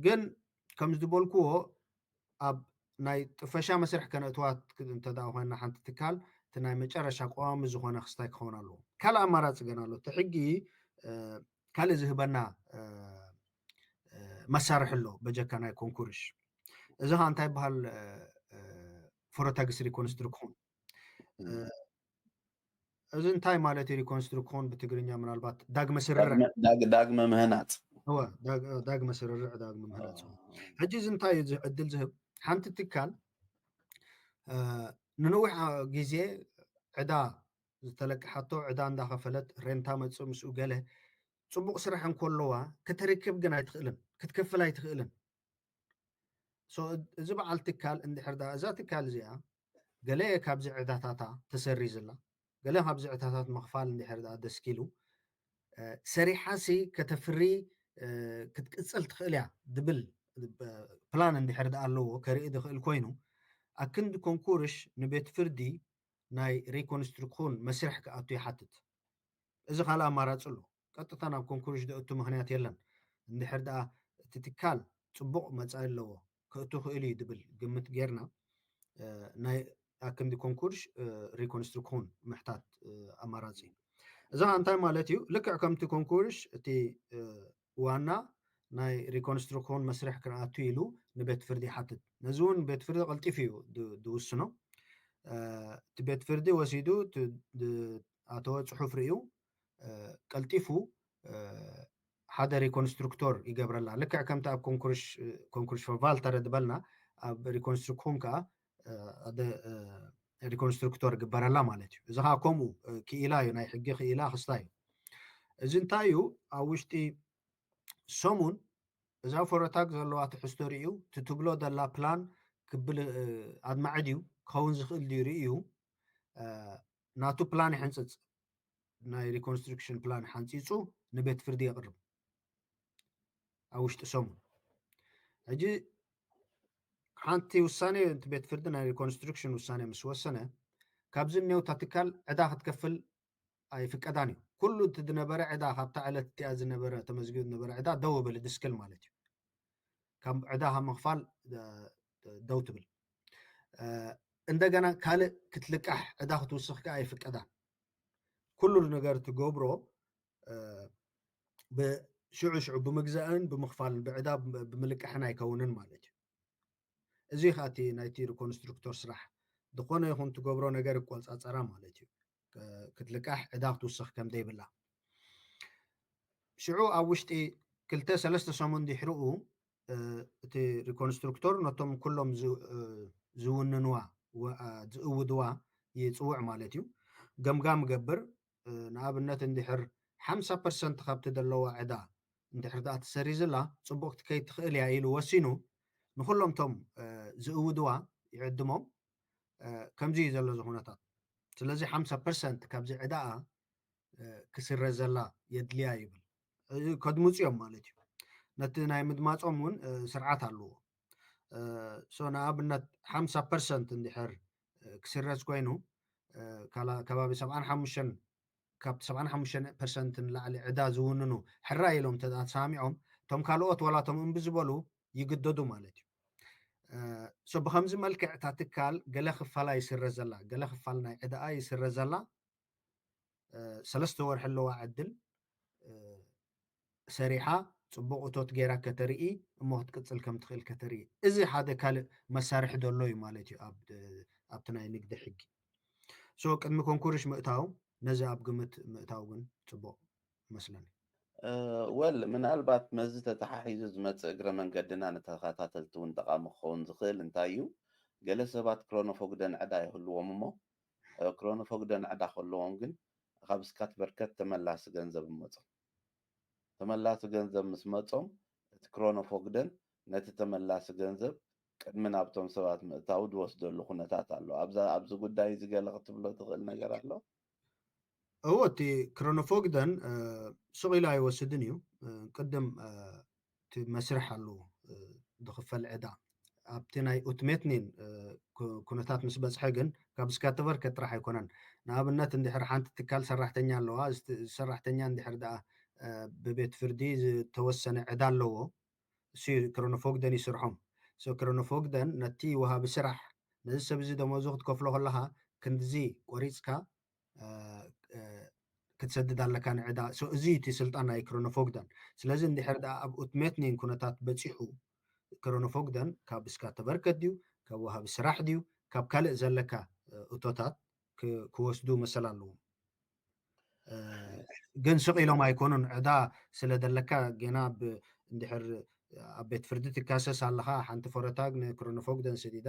Speaker 2: ግን ከም ዝበልክዎ ኣብ ናይ ጥፈሻ መስርሕ ከነእትዋት እንተዳ ኮይና ሓንቲ ትካል እቲ ናይ መጨረሻ ቀዋሚ ዝኾነ ክስታይ ክኸውን ኣለዎ ካልእ ኣማራፂ ገና ኣሎ እቲ ሕጊ ካልእ ዝህበና መሳርሒ ኣሎ በጀካ ናይ ኮንኩርሽ እዚ ኸ እንታይ በሃል ፎሮታግስ ሪኮንስትሩክሽን እዚ እንታይ ማለት እዩ ሪኮንስትሩክሽን ብትግርኛ ምናልባት ዳግመ ስርርዕ
Speaker 1: ዳግመ ምህናፅ
Speaker 2: ዳግመ ስርርዕ ዳግመ ምህናፅ ሕጂ እዚ እንታይ እዩ ዕድል ዝህብ ሓንቲ ትካል ንነዊሕ ግዜ ዕዳ ዝተለቅሓቶ ዕዳ እንዳኸፈለት ሬንታ መፅእ ምስኡ ገለ ፅቡቅ ስራሕ እንከለዋ ከተረክብ ግን ኣይትኽእልን ክትከፍል ኣይትኽእልን እዚ በዓል ትካል እንድሕር እዛ ትካል እዚኣ ገለ ካብዚ ዕዳታታ ተሰሪዝላ ገለ ካብዚ ዕዳታት ምኽፋል እንድሕር ደስኪሉ ሰሪሓሲ ከተፍሪ ክትቅፅል ትኽእል እያ ዝብል ፕላን እንድሕር ኣለዎ ከርኢ ዝኽእል ኮይኑ ኣብ ክንዲ ኮንኩርሽ ንቤት ፍርዲ ናይ ሪኮንስትሩክሽን መስርሕ ክኣቱ ይሓትት እዚ ካልእ ኣማራፂ ኣሎ ቀጥታ ናብ ኮንኩርሽ ደእቱ ምክንያት የለን እንድሕር ደኣ እቲ ትካል ፅቡቅ መፃኢ ኣለዎ ክእቱ ክእል እዩ ዝብል ግምት ጌርና ናይ ኣብ ክንዲ ኮንኩርሽ ሪኮንስትሩክሽን ምሕታት ኣማራፂ እዚ እንታይ ማለት እዩ ልክዕ ከምቲ ኮንኩርሽ እቲ ዋና ናይ ሪኮንስትሩክሽን መስርሕ ክነኣቱ ኢሉ ንቤት ፍርዲ ይሓትት ነዚ እውን ቤት ፍርዲ ቀልጢፉ እዩ ዝውስኖ እቲ ቤት ፍርዲ ወሲዱ ኣተወ ፅሑፍ ርኢዩ ቀልጢፉ ሓደ ሪኮንስትሩክተር ይገብረላ ልክዕ ከምቲ ኣብ ኮንኩርሽ ፎርቫል ተረ ዝበልና ኣብ ሪኮንስትሩክሽን ከዓ ሪኮንስትሩክተር ግበረላ ማለት እዩ እዚ ከዓ ከምኡ ክኢላ እዩ ናይ ሕጊ ክኢላ ክስታ እዩ እዚ እንታይ እዩ ኣብ ውሽጢ ሰሙን እዛ ፎሮታግ ዘለዋ ትሕዝቶ ርኢዩ ትትብሎ ዘላ ፕላን ክብል ኣድማዕ ድዩ ክኸውን ዝኽእል ድዩ ርኢዩ ናቱ ፕላን ይሕንፅፅ ናይ ሪኮንስትሩክሽን ፕላን ሓንፂፁ ንቤት ፍርዲ የቕርብ ኣብ ውሽጢ ሰሙን ሕጂ ሓንቲ ውሳኔ እቲ ቤት ፍርዲ ናይ ሪኮንስትሩክሽን ውሳኔ ምስ ወሰነ ካብዚ እኒአውታ ትካል ዕዳ ክትከፍል ኣይፍቀዳን እዩ ኩሉ እቲ ዝነበረ ዕዳ ካብታ ዕለት እቲኣ ዝነበረ ተመዝጊቡ ዝነበረ ዕዳ ደው ብል ድስክል ማለት እዩ ካብ ዕዳ ካብ ምኽፋል ደው ትብል እንደገና ካልእ ክትልቃሕ ዕዳ ክትውስኽ ከዓ ኣይፍቀዳን ኩሉ ነገር ትገብሮ ብሽዑ ሽዑ ብምግዛእን ብምኽፋልን ብዕዳ ብምልቃሕን ኣይከውንን ማለት እዩ እዚ ከዓ እቲ ናይቲ ሪኮንስትሩክተር ስራሕ ዝኾነ ይኹን ትገብሮ ነገር ይቆፃፀራ ማለት እዩ ክትልቃሕ ዕዳ ክትውስኽ ከም ዘይብላ ሽዑ ኣብ ውሽጢ 2-3 ሰሙን ድሕሪኡ እቲ ሪኮንስትሩክተር ነቶም ኩሎም ዝውንንዋ ዝእውድዋ ይፅውዕ ማለት እዩ ገምጋም ገብር ንኣብነት እንድሕር 50% ካብቲ ዘለዋ ዕዳ እንድሕር ደኣ ተሰሪዝላ ፅቡቅ ክትከይድ ትኽእል እያ ኢሉ ወሲኑ ንኩሎም ቶም ዝእውድዋ ይዕድሞም ከምዚ እዩ ዘሎ ኩነታት ስለዚ 50% ካብዚ ዕዳኣ ክስረዘላ የድልያ ይብል ከድምፁ እዮም ማለት እዩ ነቲ ናይ ምድማፆም እውን ስርዓት ኣለዎ ንኣብነት 50% እንድሕር ክስረዝ ኮይኑ ከባቢ 75 ካብቲ 75% ንላዕሊ ዕዳ ዝውንኑ ሕራይ ኢሎም ተሰሚዖም እቶም ካልኦት ዋላቶም እምቢ ዝበሉ ይግደዱ ማለት እዩ ብከምዚ መልክዕ እታ ትካል ገለ ክፋላ ይስረዝ ዘላ ገለ ክፋል ናይ ዕዳኣ ይስረዝ ዘላ 3 ወርሒ ኣለዋ ዕድል ሰሪሓ ፅቡቅ እቶት ጌራ ከተርኢ እሞ ክትቅፅል ከም ትኽእል ከተርኢ እዚ ሓደ ካልእ መሳርሒ ደሎ እዩ ማለት እዩ ኣብቲ ናይ ንግዲ ሕጊ ቅድሚ ኮንኩርሽ ምእታው ነዚ ኣብ ግምት ምእታው ግን ፅቡቅ ይመስለኒ
Speaker 1: ወል ምናልባት መዚ ተተሓሒዙ ዝመፅእ እግረ መንገድና ንተኸታተልቲ እውን ጠቃሚ ክኸውን ዝኽእል እንታይ እዩ ገለ ሰባት ክሮኖፎግደን ዕዳ ይህልዎም እሞ ክሮኖፎግደን ዕዳ ከለዎም ግን ካብ እስካት በርከት ተመላሲ ገንዘብ ይመፆም ተመላሲ ገንዘብ ምስ መፆም እቲ ክሮኖፎግደን ነቲ ተመላሲ ገንዘብ ቅድሚ ናብቶም ሰባት ምእታው ዝወስደሉ ኩነታት ኣሎ ኣብዚ ጉዳይ እዚ ገለ ክትብሎ ትኽእል ነገር ኣሎ
Speaker 2: እዎ እቲ ክሮኖፎግደን ሱቕ ኢሉ ኣይወስድን እዩ ቅድም እቲ መስርሕ ኣለዎ ዝኽፈል ዕዳ ኣብቲ ናይ ኡትሜትኒን ኩነታት ምስ በፅሐ ግን ካብ እስካት በርከት ጥራሕ ኣይኮነን ንኣብነት እንድሕር ሓንቲ ትካል ሰራሕተኛ ኣለዋ ሰራሕተኛ እንድሕር ደኣ ብቤት ፍርዲ ዝተወሰነ ዕዳ ኣለዎ እሱ ክሮኖፎግደን ይስርሖም ክሮኖፎግደን ነቲ ወሃቢ ስራሕ ነዚ ሰብ እዚ ደመወዙ ክትከፍሎ ከለካ ክንድዚ ቆሪፅካ ክትሰድድ ኣለካ ንዕዳ እዚ እቲ ስልጣን ናይ ክሮኖፎግደን ስለዚ እንድሕር ደኣ ኣብ ኡትሜትኒን ኩነታት በፂሑ ክሮኖፎግደን ካብ እስካት ተበርከት ድዩ ካብ ወሃቢ ስራሕ ድዩ ካብ ካልእ ዘለካ እቶታት ክወስዱ መሰል ኣለዎም ግን ስቕ ኢሎም ኣይኮኑን ዕዳ ስለ ዘለካ ገና እንድሕር ኣብ ቤት ፍርዲ ትካሰስ ኣለካ ሓንቲ ፈረታግ ንክሮኖፎግደን ሰዲዳ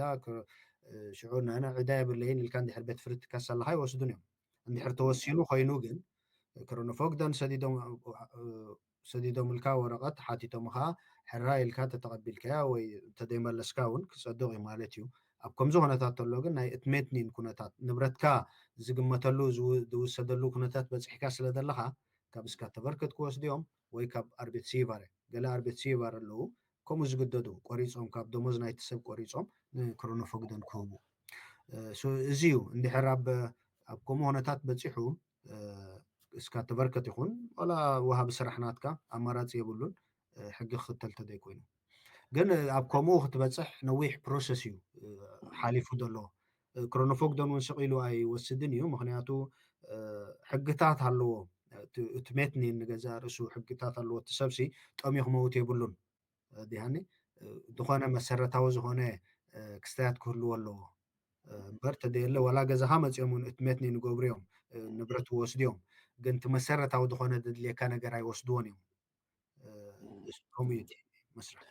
Speaker 2: ሽዑ ንኣነ ዕዳ የብለይን ኢልካ እንድሕር ቤት ፍርዲ ትካሰስ ኣለካ ይወስዱን እዮም እንድሕር ተወሲኑ ኮይኑ ግን ክሮኖፎግደን ሰዲዶም ኢልካ ወረቐት ሓቲቶም ከዓ ሕራይ ኢልካ ተተቐቢልከያ ወይ ተደይመለስካ እውን ክፀድቕ እዩ ማለት እዩ ኣብ ከምዚ ኩነታት ተሎ ግን ናይ እትሜትኒን ኩነታት ንብረትካ ዝግመተሉ ዝውሰደሉ ኩነታት በፂሕካ ስለ ዘለካ ካብ እስካት ተበርከት ክወስዱ እዮም ወይ ካብ ኣርቤት ሲባር ገለ ኣርቤት ሲባር ኣለዉ ከምኡ ዝግደዱ ቆሪፆም ካብ ደሞዝ ናይቲ ሰብ ቆሪፆም ንክሮኖፎግደን ክህቡ እዚ እዩ እንድሕር ኣብ ከምኡ ኩነታት በፂሑ እስካት ተበርከት ይኹን ዋላ ወሃቢ ስራሕ ናትካ ኣማራፂ የብሉን ሕጊ ክኽተል ተደይኮይኑ ግን ኣብ ከምኡ ክትበፅሕ ነዊሕ ፕሮሰስ እዩ ሓሊፉ ዘሎ ክሮኖፎግደን እውን ስቕ ኢሉ ኣይወስድን እዩ ምክንያቱ ሕግታት ኣለዎ እትሜትኒን ንገዛእ ርእሱ ሕግታት ኣለዎ እቲ ሰብሲ ጠሚዩ ክመውት የብሉን ዲሃኒ ዝኾነ መሰረታዊ ዝኾነ ክስተያት ክህልዎ ኣለዎ እምበር ተደየለ ዋላ ገዛኻ መፅኦም እውን እትሜትኒን ይገብሩ እዮም ንብረት ወስዱ እዮም ግን እቲ መሰረታዊ ዝኾነ ዘድልየካ ነገር ኣይወስድዎን እዮም ከምኡ እዩ መስርሕ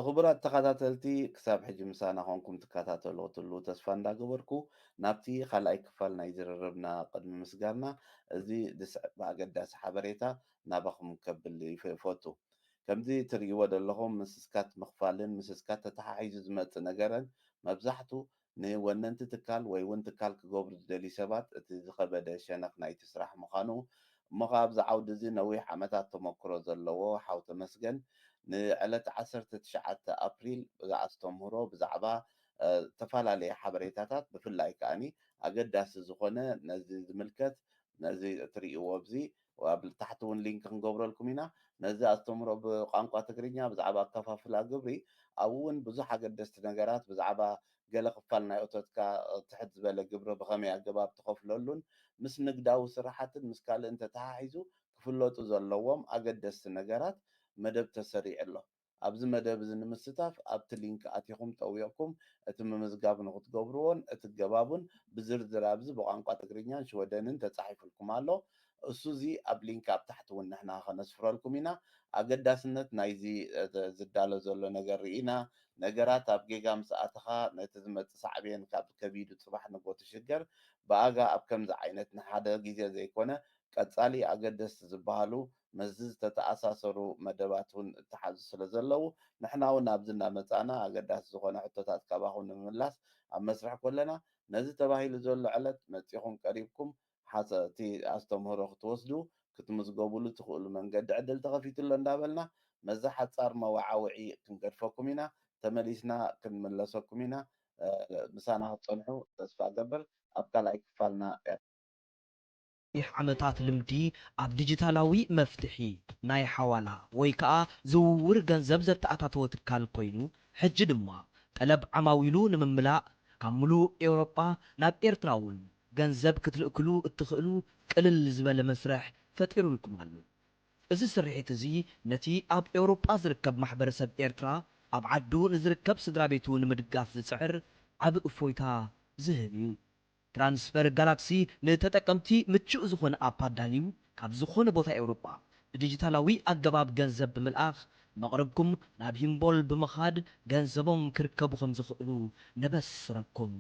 Speaker 1: ክቡራት ተኸታተልቲ ክሳብ ሕጂ ምሳና ኮንኩም ትከታተሉ ትሉ ተስፋ እንዳገበርኩ ናብቲ ካልኣይ ክፋል ናይ ዝርርብና ቅድሚ ምስጋርና እዚ ዝስዕብ ኣገዳሲ ሓበሬታ ናባኹም ከብል ይፈቱ ከምዚ ትርእይዎ ዘለኹም ምስ እስካት ምኽፋልን ምስ እስካት ተተሓሒዙ ዝመፅእ ነገረን መብዛሕቱ ንወነንቲ ትካል ወይ እውን ትካል ክገብሩ ዝደልዩ ሰባት እቲ ዝኸበደ ሸነኽ ናይቲ ስራሕ ምዃኑ እሞ ከዓ ኣብዚ ዓውዲ እዚ ነዊሕ ዓመታት ተመክሮ ዘለዎ ሓው ተመስገን ንዕለት 19 ኣፕሪል ዝኣስተምህሮ ብዛዕባ ተፈላለየ ሓበሬታታት ብፍላይ ከዓኒ ኣገዳሲ ዝኾነ ነዚ ዝምልከት ነዚ እትርእይዎ ኣብዚ ኣብ ታሕቲ እውን ሊንክ ክንገብረልኩም ኢና ነዚ ኣስተምህሮ ብቋንቋ ትግርኛ ብዛዕባ ኣከፋፍላ ግብሪ ኣብኡ እውን ብዙሕ ኣገደስቲ ነገራት ብዛዕባ ገለ ክፋል ናይ እቶትካ ትሕት ዝበለ ግብሪ ብኸመይ ኣገባብ ትኸፍለሉን ምስ ንግዳዊ ስራሓትን ምስ ካልእ እንተተሓሒዙ ክፍለጡ ዘለዎም ኣገደስቲ ነገራት መደብ ተሰሪዕ ኣሎ ኣብዚ መደብ እዚ ንምስታፍ ኣብቲ ሊንክ ኣቲኹም ጠዊዕኩም እቲ ምምዝጋብ ንክትገብርዎን እቲ ገባቡን ብዝርዝር ኣብዚ ብቋንቋ ትግርኛን ሽወደንን ተፃሒፍልኩም ኣሎ እሱ እዚ ኣብ ሊንክ ኣብ ታሕቲ እውን ንሕና ከነስፍረልኩም ኢና ኣገዳስነት ናይዚ ዝዳሎ ዘሎ ነገር ርኢና ነገራት ኣብ ጌጋ ምስ ኣተኻ ነቲ ዝመፅእ ሳዕብየን ካብ ከቢዱ ፅባሕ ንጎ ትሽገር ብኣጋ ኣብ ከምዚ ዓይነት ንሓደ ግዜ ዘይኮነ ቀፃሊ ኣገደስቲ ዝበሃሉ መዚ ዝተተኣሳሰሩ መደባት እውን እተሓዙ ስለ ዘለው ንሕና እውን ኣብዚ እናመፃና ኣገዳሲ ዝኾነ ሕቶታት ካባኹም ንምምላስ ኣብ መስርሕ ኮለና ነዚ ተባሂሉ ዘሎ ዕለት መፂኹም ቀሪብኩም ሓፀቲ ኣስተምህሮ ክትወስዱ ክትምዝገቡሉ ትኽእሉ መንገዲ ዕድል ተኸፊቱሎ እንዳበልና መዚ ሓፃር መወዓውዒ ክንገድፈኩም ኢና ተመሊስና ክንምለሰኩም ኢና ምሳና ክፀንሑ ተስፋ ገበር ኣብ ካልኣይ ክፋልና
Speaker 3: ዓመታት ልምዲ ኣብ ዲጂታላዊ መፍትሒ ናይ ሓዋላ ወይ ከዓ ዝውውር ገንዘብ ዘተኣታተወ ትካል ኮይኑ ሕጂ ድማ ጠለብ ዓማዊሉ ንምምላእ ካብ ሙሉእ ኤውሮጳ ናብ ኤርትራ እውን ገንዘብ ክትልእክሉ እትኽእሉ ቅልል ዝበለ መስርሕ ፈጢሩልኩም ኣሎ። እዚ ስርሒት እዚ ነቲ ኣብ ኤውሮጳ ዝርከብ ማሕበረሰብ ኤርትራ ኣብ ዓዱ ንዝርከብ ስድራ ቤቱ ንምድጋፍ ዝፅዕር ዓብይ እፎይታ ዝህብ እዩ። ትራንስፈር ጋላክሲ ንተጠቀምቲ ምቹእ ዝኾነ ኣፕ ኣዳልዩ ካብ ዝኾነ ቦታ ኤውሮጳ ብዲጂታላዊ ኣገባብ ገንዘብ ብምልኣኽ መቕረብኩም ናብ ሂምቦል ብምኻድ ገንዘቦም ክርከቡ ከም ዝኽእሉ ነበስረኩም።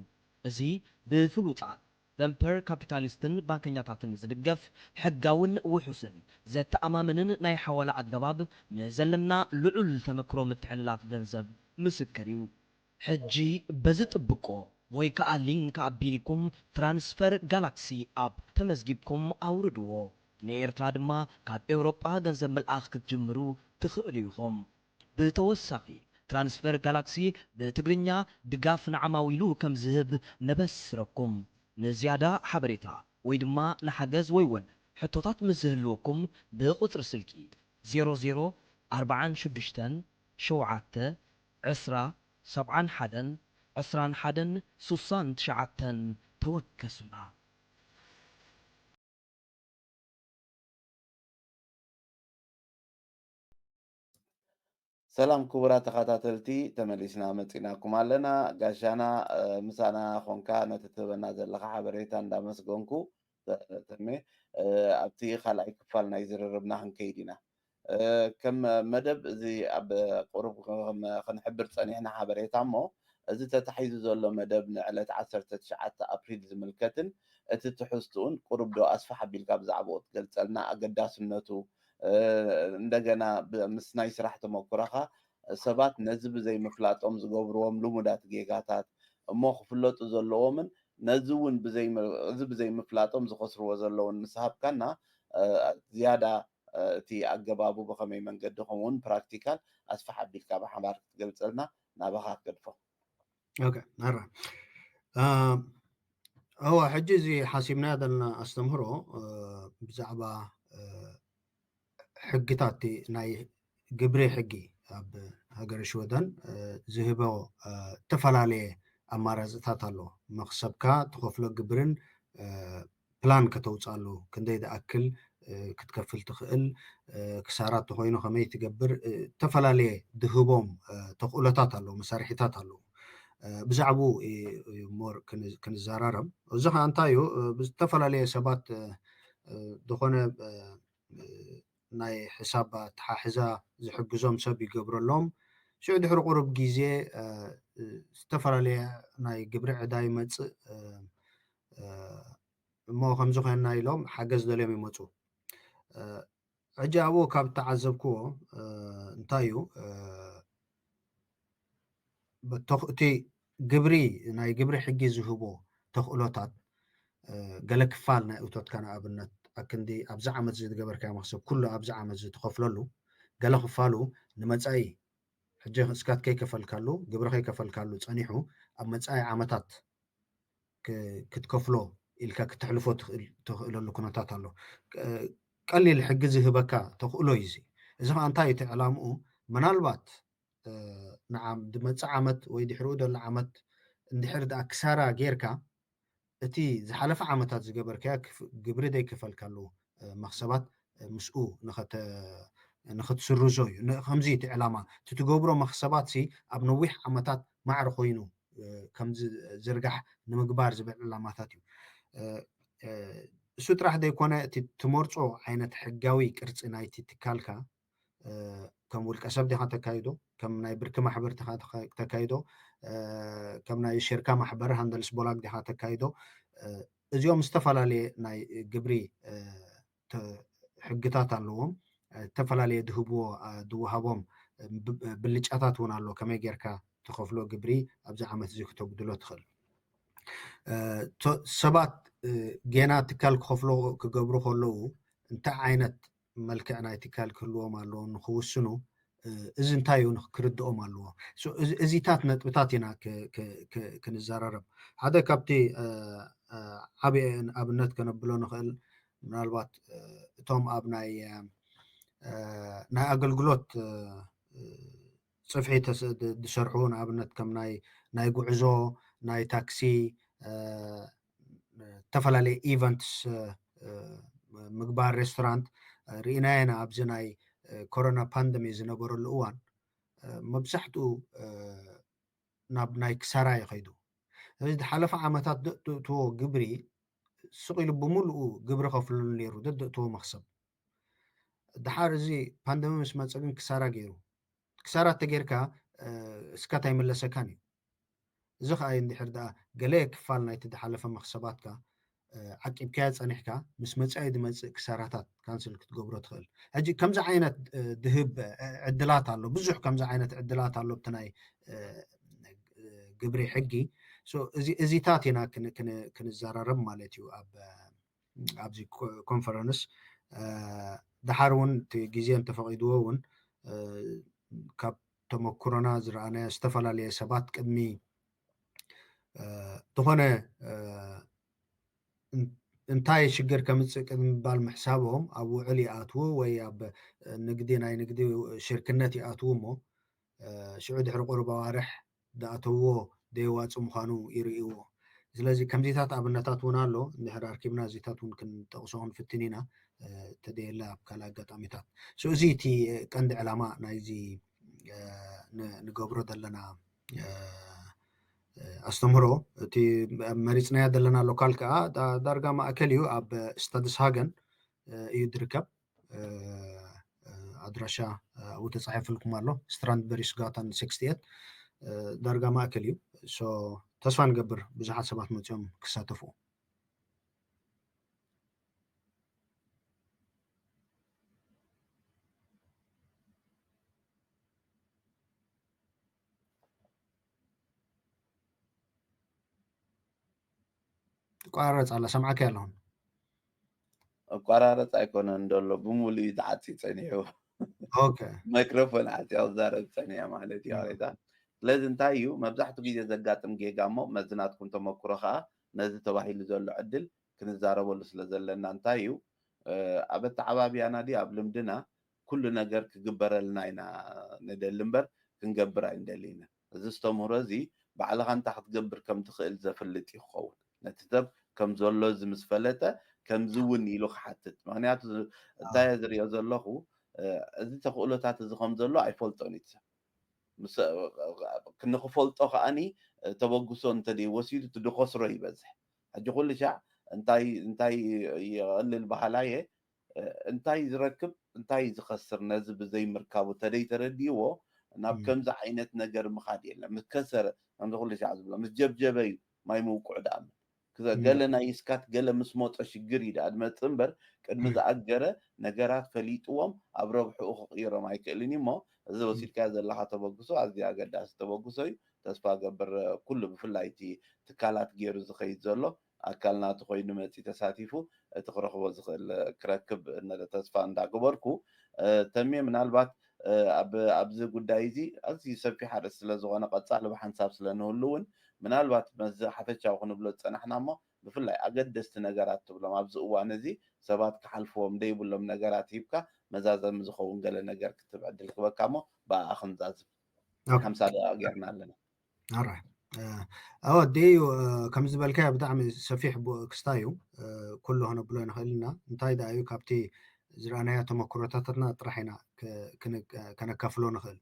Speaker 3: እዚ ብፍሉጣት ቨምፐር ካፒታሊስትን ባንከኛታትን ዝድገፍ ሕጋውን ውሑስን ዘተኣማምንን ናይ ሓወላ ኣገባብ ንዘለና ልዑል ተመክሮ ምትሕልላፍ ገንዘብ ምስክር እዩ። ሕጂ በዚ ጥብቆ ወይ ከዓ ሊንክ ኣቢልኩም ትራንስፈር ጋላክሲ ኣፕ ተመዝጊብኩም ኣውርድዎ። ንኤርትራ ድማ ካብ ኤውሮጳ ገንዘብ ምልኣኽ ክትጅምሩ ትኽእሉ ኢኹም። ብተወሳኺ ትራንስፈር ጋላክሲ ብትግርኛ ድጋፍ ንዓማዊሉ ከም ዝህብ ነበስረኩም። ንዝያዳ ሓበሬታ ወይ ድማ ንሓገዝ ወይ እውን ሕቶታት ምስዝህልወኩም ብቁፅሪ ስልኪ 00 46 7 10 71 21 69 ተወከሱና።
Speaker 1: ሰላም ክቡራት ተኸታተልቲ ተመሊስና መፂናኩም ኣለና። ጋሻና ምሳና ኮንካ ነቲ ትህበና ዘለካ ሓበሬታ እንዳመስገንኩ ተሜ ኣብቲ ካልኣይ ክፋል ናይ ዝርርብና ክንከይድ ኢና። ከም መደብ እዚ ኣብ ቁሩብ ክንሕብር ፀኒሕና ሓበሬታ እሞ እዚ ተታሒዙ ዘሎ መደብ ንዕለት 19 ኣፕሪል ዝምልከትን እቲ ትሕዝትኡን ቁሩብ ዶ ኣስፋሕ ኣቢልካ ብዛዕባኡ ትገልፀልና ኣገዳስነቱ እንደገና ምስ ናይ ስራሕ ተመክሮኻ ሰባት ነዚ ብዘይምፍላጦም ዝገብርዎም ልሙዳት ጌጋታት እሞ ክፍለጡ ዘለዎምን ነዚ እውን ብዘይምፍላጦም ዝኸስርዎ ዘለውን ምስሃብካና ዝያዳ እቲ ኣገባቡ ብኸመይ መንገዲ ከምኡውን ፕራክቲካል ኣስፋሕ ኣቢልካ ብሓባር ክትገልፀልና ናባኻ ክገድፎ።
Speaker 2: ኦኬ መራ هو ሕጂ እዚ ሓሲብና ዘለና ኣስተምህሮ ብዛዕባ ሕግታት ናይ ግብሪ ሕጊ ኣብ ሃገረ ሽወደን ዝህቦ ዝተፈላለየ ኣማራፅታት ኣሎ። መክሰብካ ትኸፍሎ ግብርን ፕላን ከተውፃሉ ክንደይ ዝኣክል ክትከፍል ትኽእል ክሳራት ኮይኑ ከመይ ትገብር ዝተፈላለየ ዝህቦም ተኽእሎታት ኣለዉ መሳርሒታት ኣለዉ። ብዛዕባኡ ሞር ክንዘራረብ እዚ ከዓ እንታይ እዩ ብዝተፈላለየ ሰባት ዝኾነ ናይ ሕሳብ ኣተሓሕዛ ዝሕግዞም ሰብ ይገብረሎም ሽዑ ድሕሪ ቁሩብ ግዜ ዝተፈላለየ ናይ ግብሪ ዕዳ ይመፅእ እሞ ከምዚ ኮይና ኢሎም ሓገዝ ደልዮም ይመፁ። ሕጂ ኣብኡ ካብ ተዓዘብክዎ እንታይ እዩ እቲ ግብሪ ናይ ግብሪ ሕጊ ዝህቦ ተኽእሎታት ገለ ክፋል ናይ እቶትካ ንኣብነት ኣክንዲ ኣብዚ ዓመት ዝገበርካ መክሰብ ኩሉ ኣብዚ ዓመት ዝትኸፍለሉ ገለ ክፋሉ ንመፃኢ ሕጂ እስካት ከይከፈልካሉ ግብሪ ከይከፈልካሉ ፀኒሑ ኣብ መፃኢ ዓመታት ክትከፍሎ ኢልካ ክትሕልፎ ትኽእለሉ ኩነታት ኣሎ። ቀሊል ሕጊ ዝህበካ ተኽእሎ እዩ እዚ። እዚ ከዓ እንታይ እቲ ዕላምኡ ምናልባት ድመፅእ ዓመት ወይ ድሕሪኡ ዘሎ ዓመት እንድሕር ደኣ ክሳራ ጌርካ እቲ ዝሓለፈ ዓመታት ዝገበርካያ ግብሪ ዘይክፈልካሉ መክሰባት ምስኡ ንኽትስርዞ እዩ። ከምዚ እቲ ዕላማ እቲ ትገብሮ መክሰባት ኣብ ነዊሕ ዓመታት ማዕሪ ኮይኑ ከምዚ ዝርጋሕ ንምግባር ዝብል ዕላማታት እዩ። እሱ ጥራሕ ዘይኮነ እቲ ትመርፆ ዓይነት ሕጋዊ ቅርፂ ናይቲ ትካልካ ከም ውልቀ ሰብ ዲኻ ተካይዶ ከም ናይ ብርኪ ማሕበር ዲኻ ተካይዶ ከም ናይ ሽርካ ማሕበር ሃንደልስ ቦላግ ዲኻ ተካይዶ እዚኦም ዝተፈላለየ ናይ ግብሪ ሕግታት ኣለዎም። ዝተፈላለየ ድውሃቦም ብልጫታት እውን ኣሎ ከመይ ጌርካ ትኸፍሎ ግብሪ ኣብዚ ዓመት እዚ ክተጉድሎ ትኽእል። ሰባት ጌና ትካል ክኸፍሎ ክገብሩ ከለዉ እንታይ ዓይነት መልክዕ ናይ ትካል ክህልዎም ኣለዎ ንክውስኑ እዚ እንታይ እዩ ክርድኦም ኣለዎ እዚታት ነጥብታት ኢና ክንዘራረብ ሓደ ካብቲ ዓብይ ኣብነት ከነብሎ ንኽእል ምናልባት እቶም ኣብ ናይ ኣገልግሎት ፅፍሒ ዝሰርሑ ንኣብነት ከም ናይ ጉዕዞ ናይ ታክሲ ተፈላለየ ኢቨንትስ ምግባር ሬስቶራንት ርኢና ኢና ኣብዚ ናይ ኮሮና ፓንደሚ ዝነበረሉ እዋን መብዛሕትኡ ናብ ናይ ክሳራ ይኸይዱ እዚ ዝሓለፈ ዓመታት ደእትዎ ግብሪ ስቂሉ ብምሉኡ ግብሪ ከፍልሉ ነይሩ ደእትዎ መክሰብ ድሓር እዚ ፓንደሚ ምስ መፀ ግን ክሳራ ገይሩ ክሳራ ተጌርካ እስካታ ይመለሰካን እዩ እዚ ከዓ እንድሕር ደኣ ገለ ክፋል ናይቲ ዝሓለፈ መክሰባትካ ዓቂብካያ ፀኒሕካ ምስ መፃኢ ዝመፅእ ክሳራታት ካንስል ክትገብሮ ትኽእል ሕጂ ከምዚ ዓይነት ድህብ ዕድላት ኣሎ ብዙሕ ከምዚ ዓይነት ዕድላት ኣሎ ብቲ ናይ ግብሪ ሕጊ እዚታት ኢና ክንዘራረብ ማለት እዩ ኣብዚ ኮንፈረንስ ድሓር እውን እቲ ግዜ እንተፈቂድዎ እውን ካብ ተመክሮና ዝረኣናዮ ዝተፈላለየ ሰባት ቅድሚ ዝኾነ እንታይ ሽግር ከምፅእ ቅድሚ ምባል ምሕሳቦም ኣብ ውዕል ይኣትዉ ወይ ኣብ ናይ ንግዲ ሽርክነት ይኣትዉ እሞ ሽዑ ድሕሪ ቁርብ ኣዋርሕ ዝኣተውዎ ደይዋፅእ ምዃኑ ይርእይዎ ስለዚ ከምዚታት ኣብነታት እውን ኣሎ እንድሕር ኣርኪብና እዚታት እውን ክንጠቕሶ ክንፍትን ኢና ተደየላ ኣብ ካልእ ኣጋጣሚታት እዚ እቲ ቀንዲ ዕላማ ናይዚ ንገብሮ ዘለና ኣስተምህሮ እቲ መሪፅናያ ዘለና ሎካል ከዓ ዳርጋ ማእከል እዩ ኣብ ስታድስሃገን እዩ ዝርከብ ኣድራሻ ኣብኡ ተፃሒፍልኩም ኣሎ ስትራንድበሪ ስጋታን 68 ዳርጋ ማእከል እዩ ተስፋ ንገብር ብዙሓት ሰባት መፅኦም ክሳተፉ ቋረፅ ኣላ ሰምዓከ ኣለሁን
Speaker 1: ኣቋራረፅ ኣይኮነን ደሎ ብሙሉእ ዝዓፂ ፀኒሑ ማይክሮፎን ዓፂ ዝዛረብ ፀኒሐ ማለት እዩ ሬታ ስለዚ እንታይ እዩ መብዛሕትኡ ግዜ ዘጋጥም ጌጋ እሞ መዝናትኩም ተመክሮ ከዓ ነዚ ተባሂሉ ዘሎ ዕድል ክንዛረበሉ ስለ ዘለና እንታይ እዩ ኣብ ኣተዓባብያና ዲ ኣብ ልምድና ኩሉ ነገር ክግበረልና ኢና ንደሊ እምበር ክንገብር ኣይንደሊና እዚ ዝተምህሮ እዚ ባዕልኻ እንታይ ክትገብር ከም ትኽእል ዘፍልጥ ይኸውን ነቲ ሰብ ከም ዘሎ ምስ ፈለጠ ከምዚ እውን ኢሉ ክሓትት ምክንያቱ እንታይ ዝሪኦ ዘለኹ እዚ ተኽእሎታት እዚ ከም ዘሎ ኣይፈልጦን እዩ ክንክፈልጦ ከዓኒ ተበግሶ እንተደይ ወሲዱ ትድኸስሮ ይበዝሕ ሕጂ ኩሉ ሻዕ እንታይ ይቕልል ባህላየ እንታይ ዝረክብ እንታይ ዝኸስር ነዚ ብዘይምርካቡ ተደይ ተረዲእዎ ናብ ከምዚ ዓይነት ነገር ምኻድ የለን ምስ ከሰረ ከምዚ ኩሉ ሻዕ ዝብሎ ምስ ጀብጀበ እዩ ማይ ምውቁዕ ዳኣምን ገለ ናይ ስካት ገለ ምስ ሞፀ ሽግር እዩ ዳኣ ዝመፅእ እምበር ቅድሚ ዝኣገረ ነገራት ፈሊጥዎም ኣብ ረብሕኡ ክቕይሮም ኣይክእልን እሞ እዚ ወሲድካ ዘለካ ተበግሶ ኣዝዩ ኣገዳሲ ተበግሶ እዩ ተስፋ ገብር ኩሉ ብፍላይ እቲ ትካላት ገይሩ ዝኸይድ ዘሎ ኣካልና እቲ ኮይኑ መፂ ተሳቲፉ እቲ ክረኽቦ ዝኽእል ክረክብ ተስፋ እንዳገበርኩ ተሜ ምናልባት ኣብዚ ጉዳይ እዚ ኣዝዩ ሰፊሕ ኣርእስቲ ስለዝኾነ ቀፃሊ ብሓንሳብ ስለንህሉ እውን ምናልባት መዚ ሓፈሻዊ ክንብሎ ዝፀናሕና እሞ ብፍላይ ኣገደስቲ ነገራት ትብሎም ኣብዚ እዋን እዚ ሰባት ክሓልፍዎም ደይብሎም ነገራት ሂብካ መዛዘሚ ዝኸውን ገለ ነገር ክትብ ዕድል ክበካ እሞ ብኣ ክንዛዝብ 50 ደቂቃ ጌርና ኣለና
Speaker 2: ደዩ ከም ዝበልካዮ ብጣዕሚ ሰፊሕ ክስታ እዩ ኩሉ ክነብሎ ንኽእል ኢና እንታይ ዳ እዩ ካብቲ ዝረኣናዮ ተመክሮታትና ጥራሕ ኢና ከነካፍሎ ንኽእል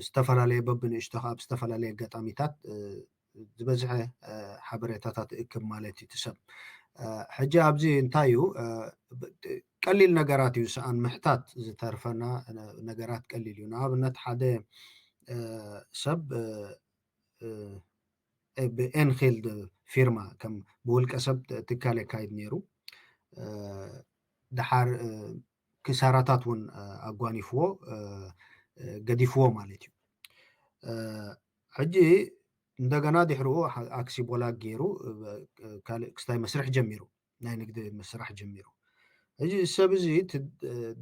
Speaker 2: ዝተፈላለዩ በብንእሽቶ ካብ ዝተፈላለየ ኣጋጣሚታት ዝበዝሐ ሓበሬታታት እክብ ማለት እዩ ትሰብ ሕጂ ኣብዚ እንታይ እዩ ቀሊል ነገራት እዩ ሰኣን ምሕታት ዝተርፈና ነገራት ቀሊል እዩ ንኣብነት ሓደ ሰብ ብኤንኪልድ ፊርማ ከም ብውልቀ ሰብ ትካል የካይድ ነይሩ ድሓር ክሳራታት እውን ኣጓኒፍዎ ገዲፍዎ ማለት እዩ ሕጂ እንደገና ድሕሪኡ ኣክሲቦላ ገይሩ ካልእ ክስታይ መስርሕ ጀሚሩ ናይ ንግዲ መስራሕ ጀሚሩ ሕጂ ሰብ እዚ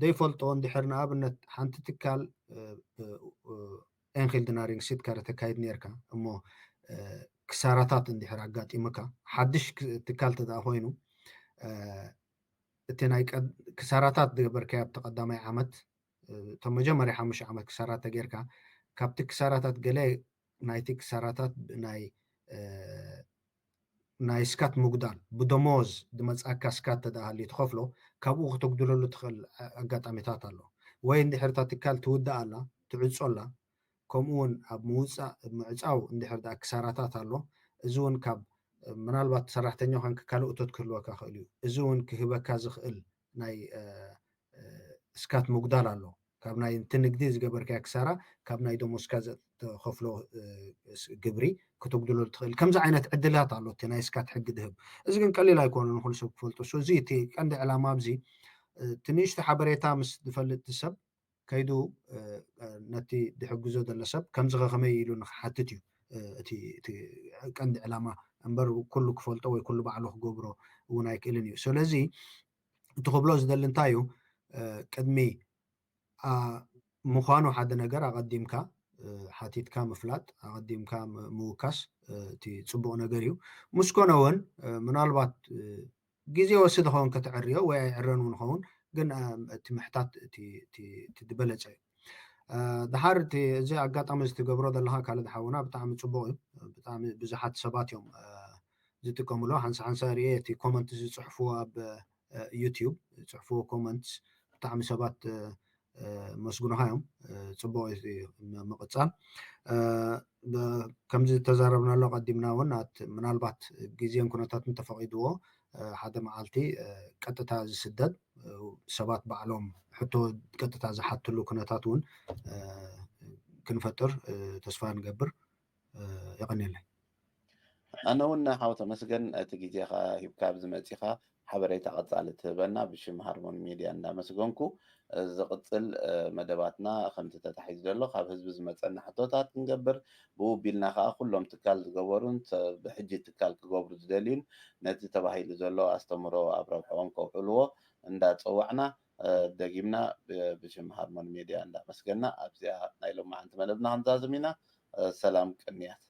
Speaker 2: ደይፈልጦ እንድሕር ንኣብነት ሓንቲ ትካል ኤንኺል ድናሪንግ ሲትካ ተካይድ ነርካ እሞ ክሳራታት እንድሕር ኣጋጢሙካ ሓድሽ ትካል ተኣ ኮይኑ እቲ ናይ ክሳራታት ዝገበርካዮ ኣብቲ ቀዳማይ ዓመት እቶም መጀመርያ 5 ዓመት ክሳራት ተጌርካ ካብቲ ክሳራታት ገለ ናይቲ ክሳራታት ናይ ስካት ምጉዳል ብደሞዝ ድመፃካ ስካት ተዳሃሊ ትኸፍሎ ካብኡ ክትጉድለሉ ትኽእል ኣጋጣሚታት ኣሎ ወይ እንድሕር እታ ትካል ትውዳእ ኣላ ትዕፆ ኣላ ከምኡ እውን ኣብ ምዕፃው እንድሕር ዳ ክሳራታት ኣሎ እዚ እውን ካብ ምናልባት ሰራሕተኛ ኮንክ ካልእ እቶት ክህልወካ ክእል እዩ እዚ እውን ክህበካ ዝኽእል ናይ ስካት ምጉዳል ኣሎ ካብ ናይ ንግዲ ዝገበርካ ክሳራ ካብ ናይ ደሞዝካ ተኸፍሎ ግብሪ ክትጉድለሉ ትኽእል ከምዚ ዓይነት ዕድላት ኣሎ እቲ ናይ ስካት ሕጊ ድህብ እዚ ግን ቀሊል ኣይኮነን ንኩሉ ሰብ ክፈልጦ እዚ እቲ ቀንዲ ዕላማ ኣብዚ ትንሽቲ ሓበሬታ ምስ ዝፈልጥ ሰብ ከይዱ ነቲ ድሕግዞ ዘሎ ሰብ ከምዚ ከመይ ኢሉ ንክሓትት እዩ እቲ ቀንዲ ዕላማ እምበር ኩሉ ክፈልጦ ወይ ኩሉ ባዕሉ ክገብሮ እውን ኣይክእልን እዩ ስለዚ እቲ ክብሎ ዝደሊ እንታይ እዩ ቅድሚ ምዃኑ ሓደ ነገር ኣቐዲምካ ሓቲትካ ምፍላጥ ኣቐዲምካ ምውካስ እቲ ፅቡቕ ነገር እዩ ምስ ኮነ እውን ምናልባት ግዜ ወስድ ክኸውን ከተዕርዮ ወይ ኣይዕረን እውን ክኸውን ግን እቲ ምሕታት እቲ ዝበለፀ እዩ ድሓር እቲ እዚ ኣጋጣሚ ዝትገብሮ ዘለካ ካልእ ድሓውና ብጣዕሚ ፅቡቕ እዩ ብጣዕሚ ብዙሓት ሰባት እዮም ዝጥቀምሎ ሓንሳ ርአ እቲ ኮመንት ዝፅሕፍዎ ኣብ ዩቲዩብ ዝፅሕፍዎ ኮመንት ብጣዕሚ ሰባት መስጉኑካ እዮም ፅቡቕ ምቕፃል ከምዚ ተዛረብናሎ ቀዲምና እውን ምናልባት ግዜን ኩነታትን ተፈቒድዎ ሓደ መዓልቲ ቀጥታ ዝስደድ ሰባት ባዕሎም ሕቶ ቀጥታ ዝሓትሉ ኩነታት እውን ክንፈጥር ተስፋ ንገብር ይቐኒየለይ
Speaker 1: ኣነ እውን ሓው ተመስገን እቲ ግዜኻ ሂብካ ብዝመፂኻ ሓበሬታ ቀፃሊ ትህበና ብሽም ሃርሞኒ ሚድያ እንዳመስገንኩ ዝቕፅል መደባትና ከምቲ ተታሒዙ ዘሎ ካብ ህዝቢ ዝመፀና ሕቶታት ክንገብር ብኡ ቢልና ከዓ ኩሎም ትካል ዝገበሩን ብሕጂ ትካል ክገብሩ ዝደልዩን ነቲ ተባሂሉ ዘሎ ኣስተምሮ ኣብ ረብሕኦም ከውዕልዎ እንዳፀዋዕና ደጊምና ብሽም ሃርሞኒ ሚድያ እንዳመስገና ኣብዚኣ ናይ ሎማዓንቲ መደብና ክንዛዝም ኢና ሰላም ቅንያት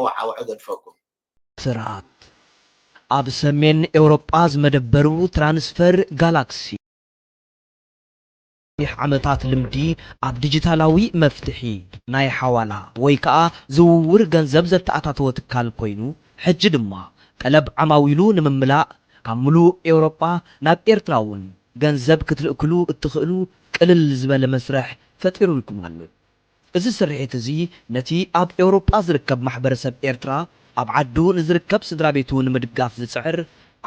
Speaker 1: وعوعد الفوكو
Speaker 3: ስርዓት ኣብ ሰሜን ኤውሮጳ ዝመደበሩ ትራንስፈር ጋላክሲ ዓመታት ልምዲ ኣብ ዲጂታላዊ መፍትሒ ናይ ሓዋላ ወይ ከዓ ዝውውር ገንዘብ ዘተኣታተወ ትካል ኮይኑ ሕጂ ድማ ቀለብ ዓማዊሉ ንምምላእ ካብ ሙሉእ ኤውሮጳ ናብ ኤርትራ እውን ገንዘብ ክትልእክሉ እትኽእሉ ቅልል ዝበለ መስርሕ ፈጢሩልኩም ኣሎ እዚ ስርሒት እዚ ነቲ ኣብ ኤውሮጳ ዝርከብ ማሕበረሰብ ኤርትራ ኣብ ዓዱ ንዝርከብ ስድራ ቤቱ ንምድጋፍ ዝፅዕር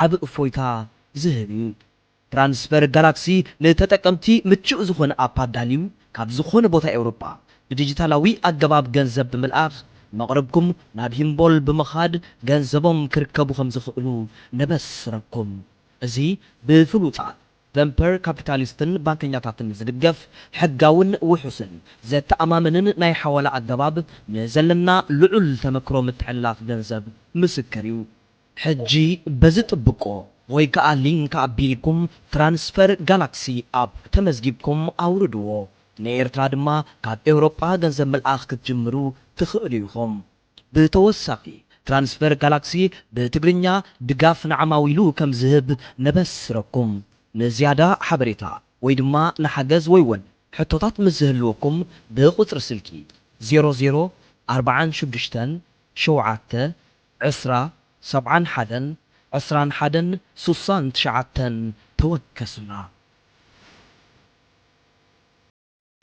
Speaker 3: ዓብይ እፎይታ ዝህብ እዩ ትራንስፈር ጋላክሲ ንተጠቀምቲ ምቹእ ዝኾነ ኣፕ ኣዳልዩ ካብ ዝኾነ ቦታ ኤውሮጳ ብዲጂታላዊ ኣገባብ ገንዘብ ብምልኣኽ መቕረብኩም ናብ ሂምቦል ብምኻድ ገንዘቦም ክርከቡ ከም ዝኽእሉ ነበስረኩም። እዚ ብፍሉጣት ቨምፐር ካፒታሊስትን ባንከኛታትን ዝድገፍ ሕጋውን ውሑስን ዘተኣማምንን ናይ ሓዋላ ኣገባብ ንዘለና ልዑል ተመክሮ ምትሕልላፍ ገንዘብ ምስክር እዩ። ሕጂ በዚ ጥብቆ ወይ ከዓ ሊንክ ኣቢልኩም ትራንስፈር ጋላክሲ ኣፕ ተመዝጊብኩም ኣውርድዎ። ንኤርትራ ድማ ካብ ኤውሮጳ ገንዘብ ምልኣኽ ክትጅምሩ ትኽእሉ ኢኹም። ብተወሳኺ ትራንስፈር ጋላክሲ ብትግርኛ ድጋፍ ንዓማዊሉ ከም ዝህብ ነበስረኩም። ንዝያዳ ሓበሬታ ወይ ድማ ንሓገዝ ወይ እውን ሕቶታት ምስ ዝህልወኩም ብቁፅሪ ስልኪ 00 46 7 10 71 21 69 ተወከሱና።